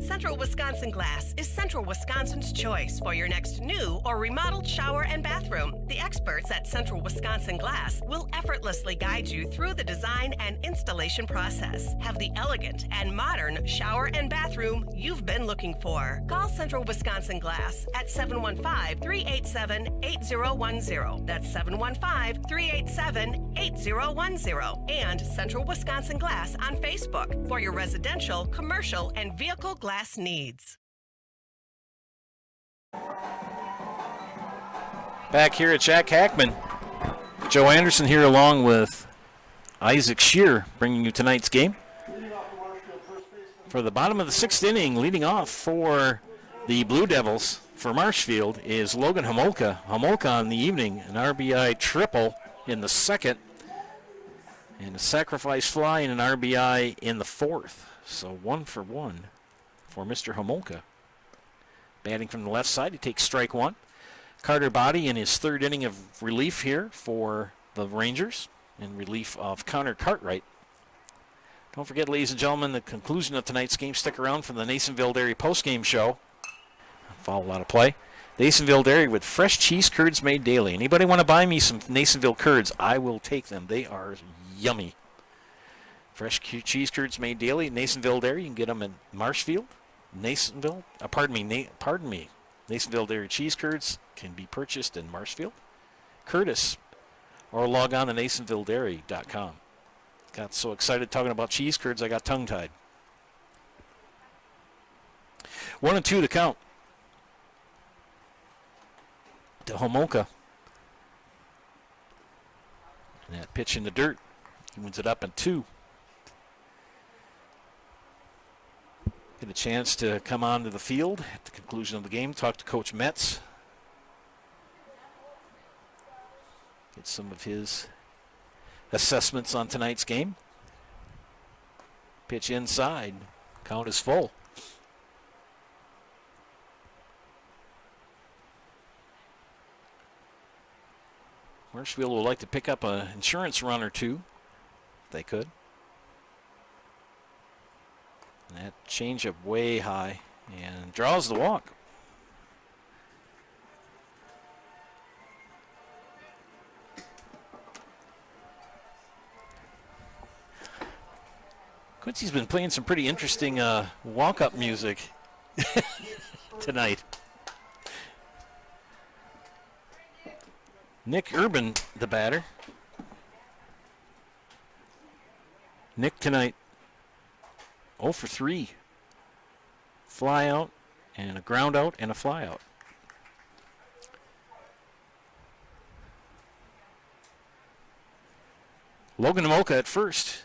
Central Wisconsin Glass is Central Wisconsin's choice for your next new or remodeled shower and bathroom. The experts at Central Wisconsin Glass will effortlessly guide you through the design and installation process. Have the elegant and modern shower and bathroom you've been looking for. Call Central Wisconsin Glass at 715-387-8010. That's 715-387-8010. And Central Wisconsin Glass on Facebook for your residential, commercial, and vehicle glass needs. Back here at Jack Hackman, Joe Anderson here along with Isaac Shear bringing you tonight's game. For the bottom of the 6th inning, leading off for the Blue Devils for Marshfield is Logan Homolka. Homolka on the evening, an RBI triple in the 2nd, and a sacrifice fly and an RBI in the 4th. So 1 for 1 for Mr. Homolka. Batting from the left side, he takes strike 1. Carter Body in his 3rd inning of relief here for the Rangers, in relief of Connor Cartwright. Don't forget, ladies and gentlemen, the conclusion of tonight's game. Stick around for the Nasonville Dairy postgame show. Foul out of play. Nasonville Dairy with fresh cheese curds made daily. Anybody want to buy me some Nasonville curds? I will take them. They are yummy. Fresh cheese curds made daily at Nasonville Dairy. You can get them in Marshfield, Nasonville. Pardon me. Nasonville Dairy cheese curds can be purchased in Marshfield, Curtis, or log on to NasonvilleDairy.com. Got so excited talking about cheese curds, I got tongue-tied. 1-2 to count. To Homolka. And that pitch in the dirt. He wins it up in 2. Get a chance to come onto the field at the conclusion of the game, talk to Coach Metz. Get some of his assessments on tonight's game. Pitch inside. Count is full. Marshfield would like to pick up an insurance run or two, if they could. And that changeup way high and draws the walk. Quincy's been playing some pretty interesting walk-up music tonight. Nick Urban, the batter. Nick tonight, 0 for 3. Fly out, and a ground out, and a fly out. Logan Homolka at first.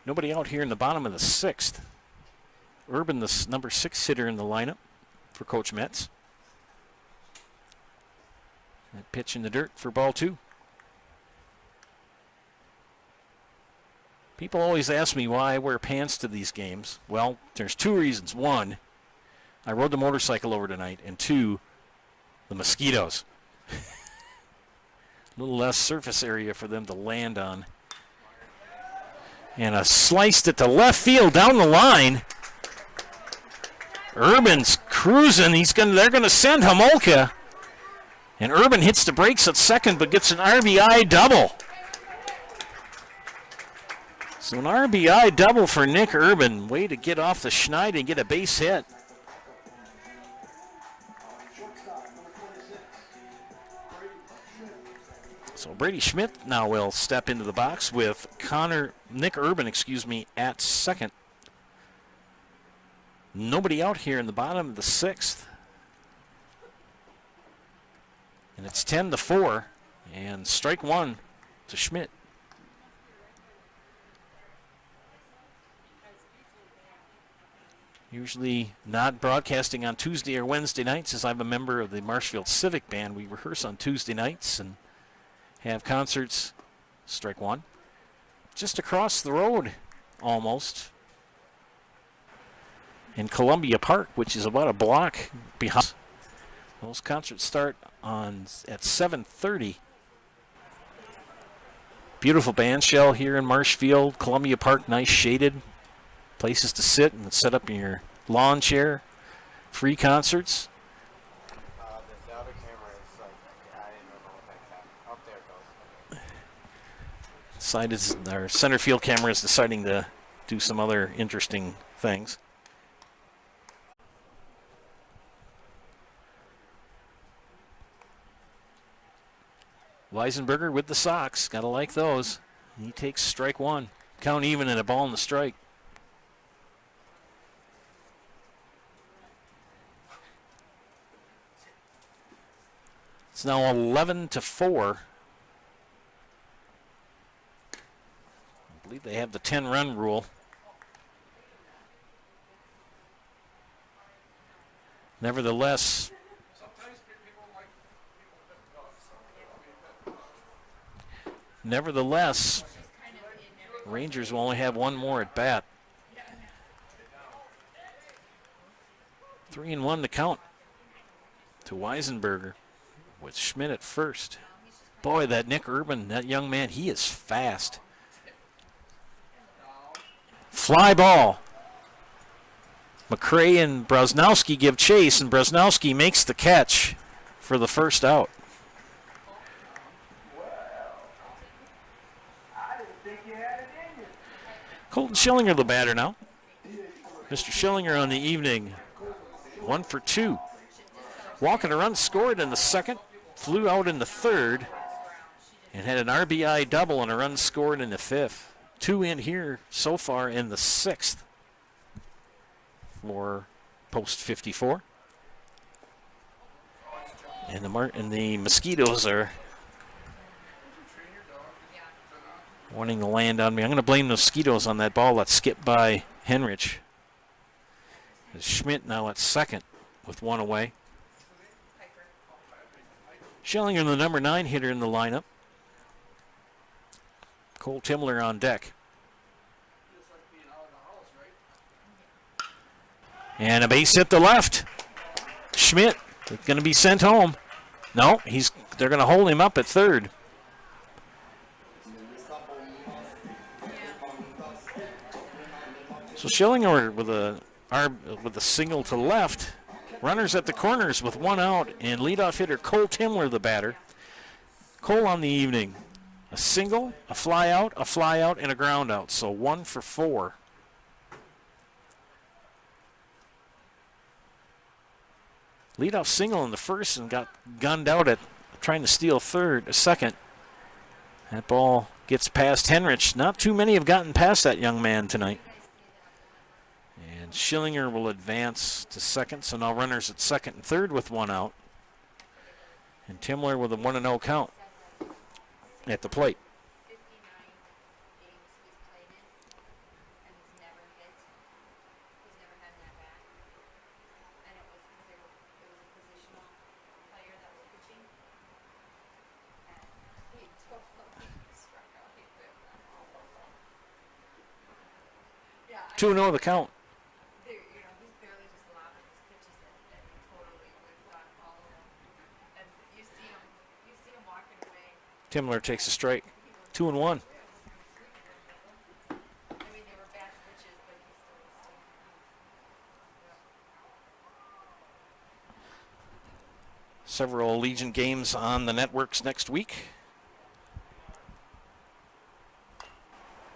Nobody out here in the bottom of the 6th. Urban, the number 6 hitter in the lineup for Coach Metz. That pitch in the dirt for ball 2. People always ask me why I wear pants to these games. Well, there's 2 reasons. 1, I rode the motorcycle over tonight, and 2, the mosquitoes. A little less surface area for them to land on. And a sliced it to left field down the line. Urban's cruising. They're gonna send Homolka. And Urban hits the brakes at second, but gets an RBI double. So an RBI double for Nick Urban. Way to get off the schneid and get a base hit. So Brady Schmidt now will step into the box with Nick Urban, at second. Nobody out here in the bottom of the 6th. And it's 10-4, and strike 1 to Schmidt. Usually not broadcasting on Tuesday or Wednesday nights, as I'm a member of the Marshfield Civic Band. We rehearse on Tuesday nights and have concerts. Strike 1. Just across the road, almost, in Columbia Park, which is about a block behind. Those concerts start at 7:30. Beautiful band shell here in Marshfield. Columbia Park, nice shaded places to sit and set up in your lawn chair. Free concerts. Our center field camera is deciding to do some other interesting things. Weisenberger with the Sox. Gotta like those. He takes strike 1. Count even and a ball in the strike. It's now 11-4. I believe they have the 10-run rule. Nevertheless, Rangers will only have one more at bat. 3-1 to count to Weisenberger with Schmidt at first. Boy, that Nick Urban, that young man, he is fast. Fly ball. McCray and Brosnowski give chase, and Brosnowski makes the catch for the first out. Colton Schillinger, the batter now. Mr. Schillinger on the evening, 1 for 2. Walking a run scored in the second, flew out in the third, and had an RBI double and a run scored in the fifth. 2 in here so far in the sixth for Post 54. And the Mosquitoes are wanting to land on me. I'm going to blame the Mosquitoes on that ball that skipped by Henrich. Schmidt now at second with 1 away. Schillinger, the number 9 hitter in the lineup. Cole Timler on deck. And a base hit to left. Schmidt going to be sent home. No, they're going to hold him up at third. So Schillinger with a single to left. Runners at the corners with 1 out, and leadoff hitter Cole Timler, the batter. Cole on the evening. A single, a fly out, and a ground out. So 1 for 4. Leadoff single in the first and got gunned out at trying to steal second. That ball gets past Henrich. Not too many have gotten past that young man tonight. And Schillinger will advance to second, so now runners at second and third with 1 out. And Timler with a 1-0 count at the plate. Yeah, 2-0 the count. Timler takes a strike. 2-1. Several Legion games on the networks next week.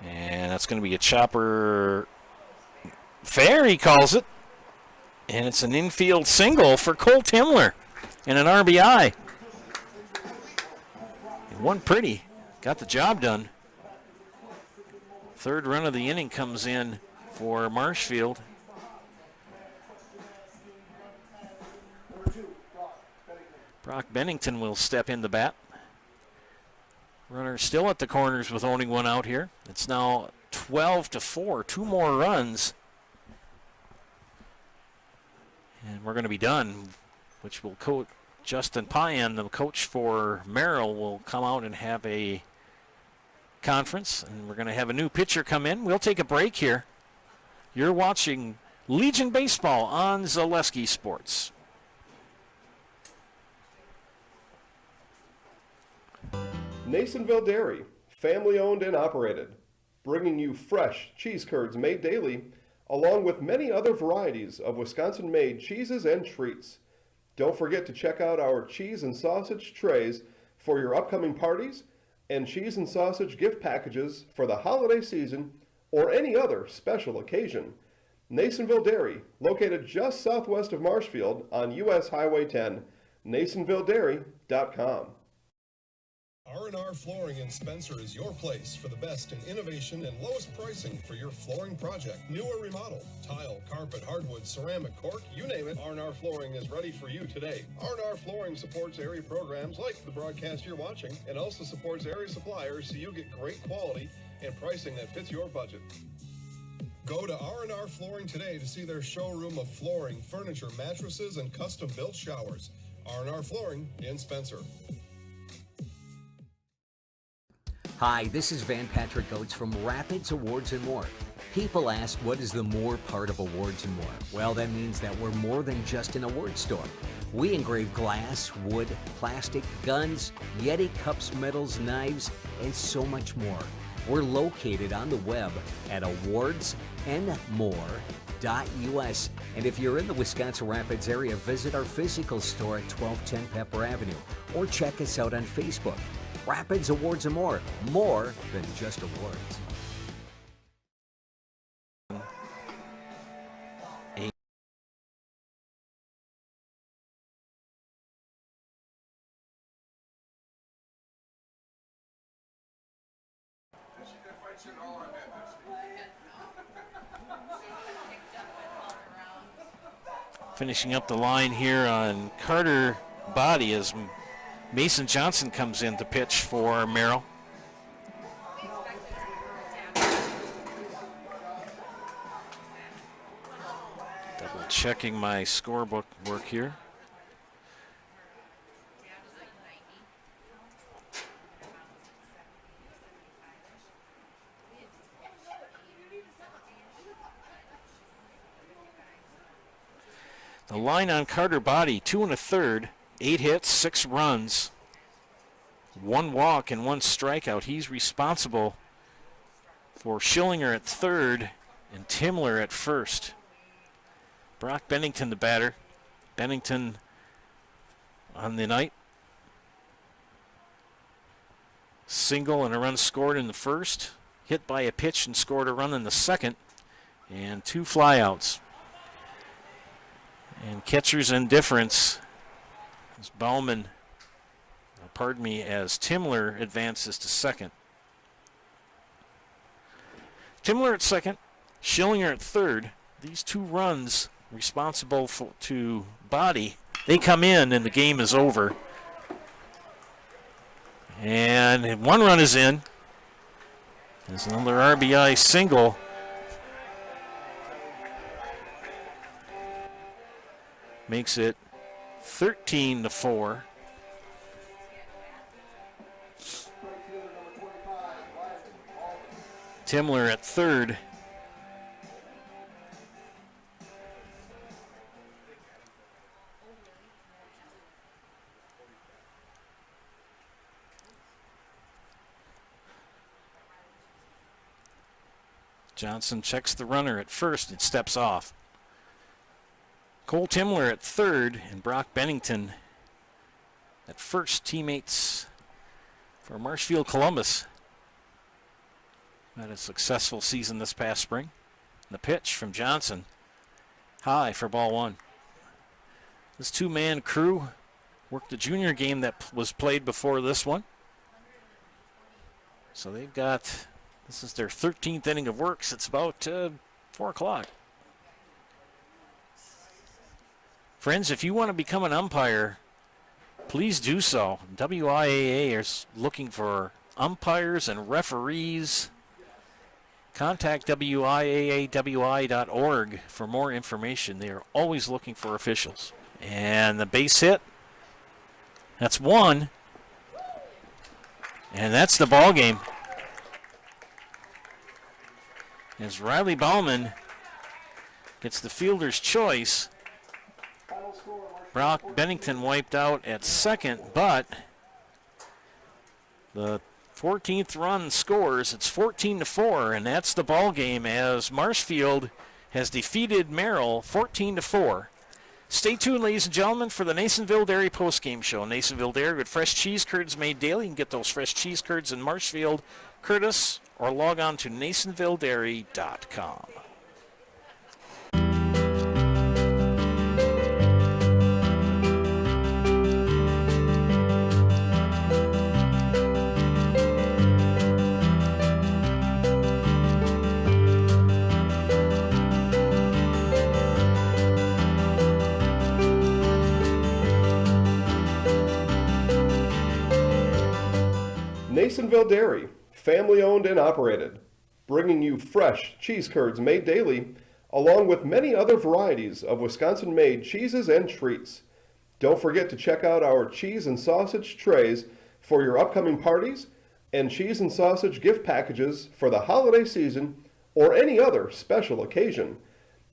And that's going to be a chopper fair, he calls it. And it's an infield single for Cole Timler and an RBI. One pretty, got the job done. Third run of the inning comes in for Marshfield. Brock Bennington will step in the bat. Runner still at the corners with only 1 out here. It's now 12-4, 2 more runs. And we're going to be done, which will coach Justin Payan, the coach for Merrill, will come out and have a conference, and we're going to have a new pitcher come in. We'll take a break here. You're watching Legion Baseball on Zaleski Sports. Nasonville Dairy, family owned and operated, bringing you fresh cheese curds made daily, along with many other varieties of Wisconsin-made cheeses and treats. Don't forget to check out our cheese and sausage trays for your upcoming parties and cheese and sausage gift packages for the holiday season or any other special occasion. Nasonville Dairy, located just southwest of Marshfield on U.S. Highway 10, NasonvilleDairy.com. R&R Flooring in Spencer is your place for the best in innovation and lowest pricing for your flooring project. New or remodel, tile, carpet, hardwood, ceramic, cork, you name it, R&R Flooring is ready for you today. R&R Flooring supports area programs like the broadcast you're watching and also supports area suppliers so you get great quality and pricing that fits your budget. Go to R&R Flooring today to see their showroom of flooring, furniture, mattresses, and custom-built showers. R&R Flooring in Spencer. Hi, this is Van Patrick Oates from Rapids Awards and More. People ask, what is the more part of Awards and More? Well, that means that we're more than just an award store. We engrave glass, wood, plastic, guns, Yeti cups, medals, knives, and so much more. We're located on the web at awardsandmore.com. marshfield.us. And if you're in the Wisconsin Rapids area, visit our physical store at 1210 Pepper Avenue or check us out on Facebook. Rapids Awards and more than just awards. Finishing up the line here on Carter Body as Mason Johnson comes in to pitch for Merrill. Double checking my scorebook work here. The line on Carter Body, 2 1/3, 8 hits, 6 runs, 1 walk and 1 strikeout. He's responsible for Schillinger at third and Timler at first. Brock Bennington, the batter. Bennington on the night. Single and a run scored in the first. Hit by a pitch and scored a run in the second. And 2 flyouts. And catcher's indifference as as Timler advances to second. Timler at second, Schillinger at third. These 2 runs responsible to Body, they come in and the game is over. And 1 run is in. There's another RBI single. Makes it 13-4. Timler at third. Johnson checks the runner at first and steps off. Cole Timler at third and Brock Bennington at first, teammates for Marshfield Columbus. Had a successful season this past spring. The pitch from Johnson, high for ball 1. This 2-man crew worked the junior game that was played before this one. So they've got, this is their 13th inning of work. So it's about 4 o'clock. Friends, if you want to become an umpire, please do so. WIAA is looking for umpires and referees. Contact WIAAWI.org for more information. They are always looking for officials. And the base hit, that's 1. And that's the ball game. As Riley Bauman gets the fielder's choice. Brock Bennington wiped out at second, but the 14th run scores. It's 14-4, and that's the ball game as Marshfield has defeated Merrill 14-4. Stay tuned, ladies and gentlemen, for the Nasonville Dairy postgame show. Nasonville Dairy with fresh cheese curds made daily. You can get those fresh cheese curds in Marshfield, Curtis, or log on to NasonvilleDairy.com. Nasonville Dairy, family owned and operated, bringing you fresh cheese curds made daily, along with many other varieties of Wisconsin-made cheeses and treats. Don't forget to check out our cheese and sausage trays for your upcoming parties and cheese and sausage gift packages for the holiday season or any other special occasion.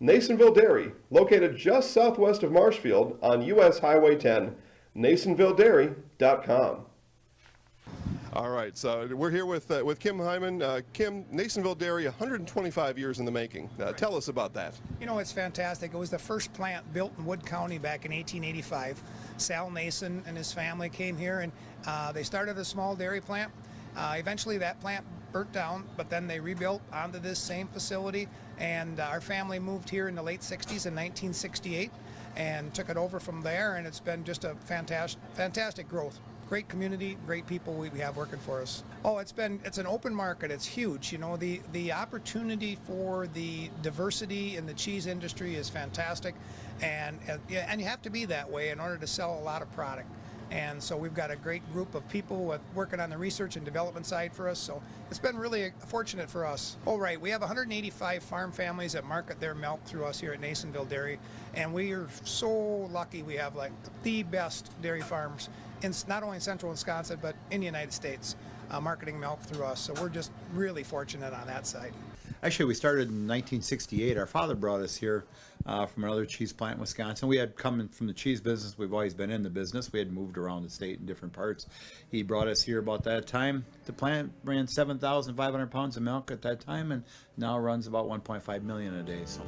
Nasonville Dairy, located just southwest of Marshfield on US Highway 10, NasonvilleDairy.com. All right, so we're here with Kim Hyman. Kim, Nasonville Dairy, 125 years in the making. Tell us about that. You know, it's fantastic. It was the first plant built in Wood County back in 1885. Sal Nason and his family came here, and they started a small dairy plant. Eventually that plant burnt down, but then they rebuilt onto this same facility, and our family moved here in the late 60s in 1968 and took it over from there, and it's been just a fantastic growth. Great community, great people we have working for us. Oh, it's an open market. It's huge. You know, the opportunity for the diversity in the cheese industry is fantastic, and you have to be that way in order to sell a lot of product. And so we've got a great group of people working on the research and development side for us. So it's been really fortunate for us. Oh, right. We have 185 farm families that market their milk through us here at Nasonville Dairy. And we are so lucky we have like the best dairy farms in not only in central Wisconsin, but in the United States, marketing milk through us. So we're just really fortunate on that side. Actually, we started in 1968. Our father brought us here from another cheese plant in Wisconsin. We had come in from the cheese business. We've always been in the business. We had moved around the state in different parts. He brought us here about that time. The plant ran 7,500 pounds of milk at that time, and now runs about 1.5 million a day. So.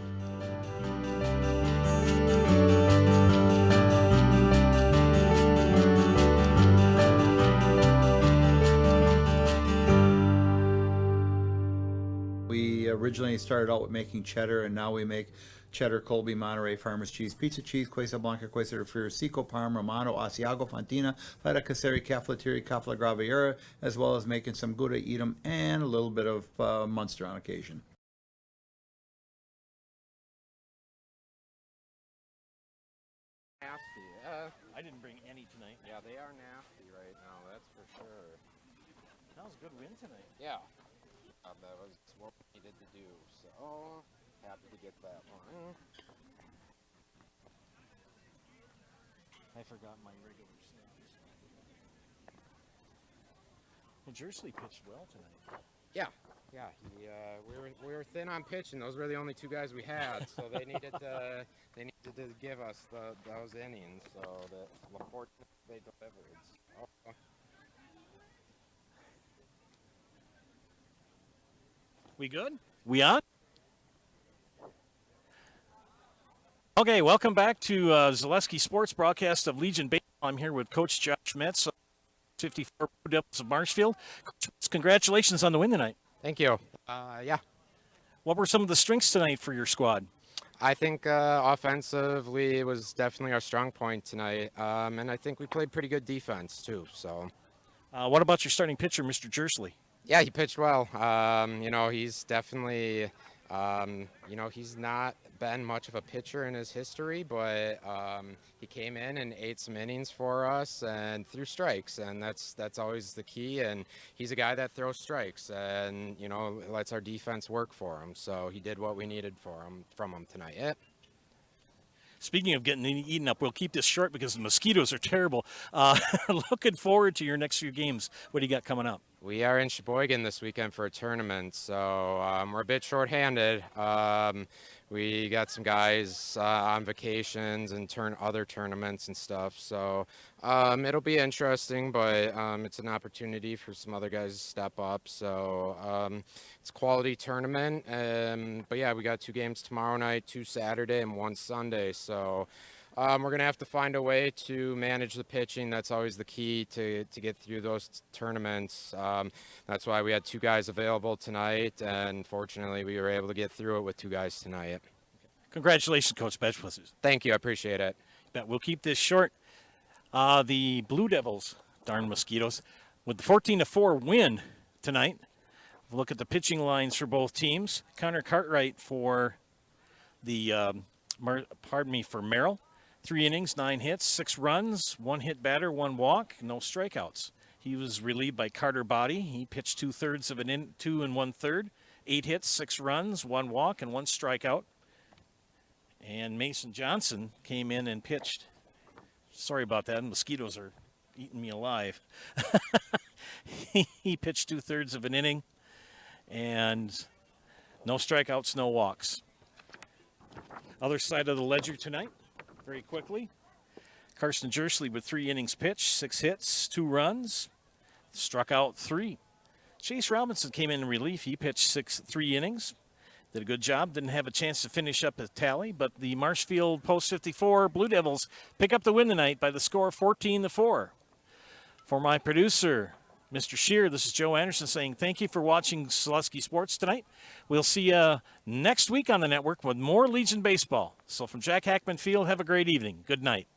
We originally started out with making cheddar, and now we make cheddar, Colby, Monterey, Farmers Cheese, Pizza Cheese, Quesa Blanca, Quesa de Friar, Seco, Parma, Romano, Asiago, Fontina, Feta Caseri, Cafflettieri, Cafla Graviera, as well as making some Gouda, Edam, and a little bit of Munster on occasion. Nasty. I didn't bring any tonight. Yeah, they are nasty right now, that's for sure. That was a good win tonight. Yeah. That was what we needed to do, so happy to get that one. I forgot my regular snaps. Well, Jersley pitched well tonight. Yeah, he, we were thin on pitch, and those were the only two guys we had, so they needed to give us those innings, so that unfortunately they delivered. So. We good? We on? Okay, welcome back to Zaleski Sports broadcast of Legion Baseball. I'm here with Coach Josh Metz, 54 Blue Devils of Marshfield. Coach Metz, congratulations on the win tonight. Thank you. Yeah. What were some of the strengths tonight for your squad? I think offensively it was definitely our strong point tonight, and I think we played pretty good defense too. So. What about your starting pitcher, Mr. Jersley? Yeah, he pitched well. You know, he's definitely, you know, he's not been much of a pitcher in his history, but he came in and ate some innings for us and threw strikes, and that's always the key. And he's a guy that throws strikes and, you know, lets our defense work for him. So he did what we needed from him tonight. Yeah. Speaking of getting eaten up, we'll keep this short because the mosquitoes are terrible. Looking forward to your next few games. What do you got coming up? We are in Sheboygan this weekend for a tournament, so we're a bit short-handed. We got some guys on vacations and other tournaments and stuff, so it'll be interesting, but it's an opportunity for some other guys to step up. So it's a quality tournament, but yeah, we got 2 games tomorrow night, 2 Saturday, and 1 Sunday. So we're going to have to find a way to manage the pitching. That's always the key to get through those tournaments. That's why we had 2 guys available tonight, and fortunately we were able to get through it with 2 guys tonight. Congratulations, Coach Metz. Thank you. I appreciate it. Bet we'll keep this short. The Blue Devils, darn mosquitoes, with the 14-4 win tonight. Look at the pitching lines for both teams. Connor Cartwright for the, for Merrill. 3 innings, 9 hits, 6 runs, 1 hit batter, 1 walk, no strikeouts. He was relieved by Carter Body. He pitched 2/3 of 2 1/3, 8 hits, 6 runs, 1 walk, and 1 strikeout. And Mason Johnson came in and pitched. Sorry about that. Mosquitoes are eating me alive. He pitched 2/3 of an inning, and no strikeouts, no walks. Other side of the ledger tonight. Very quickly, Carson Jersley with 3 innings pitched, 6 hits, 2 runs, struck out 3. Chase Robinson came in relief. He pitched 3 innings. Did a good job. Didn't have a chance to finish up a tally, but the Marshfield Post 54 Blue Devils pick up the win tonight by the score 14-4. For my producer, Mr. Shear, this is Joe Anderson saying thank you for watching Slusky Sports tonight. We'll see you next week on the network with more Legion Baseball. So from Jack Hackman Field, have a great evening. Good night.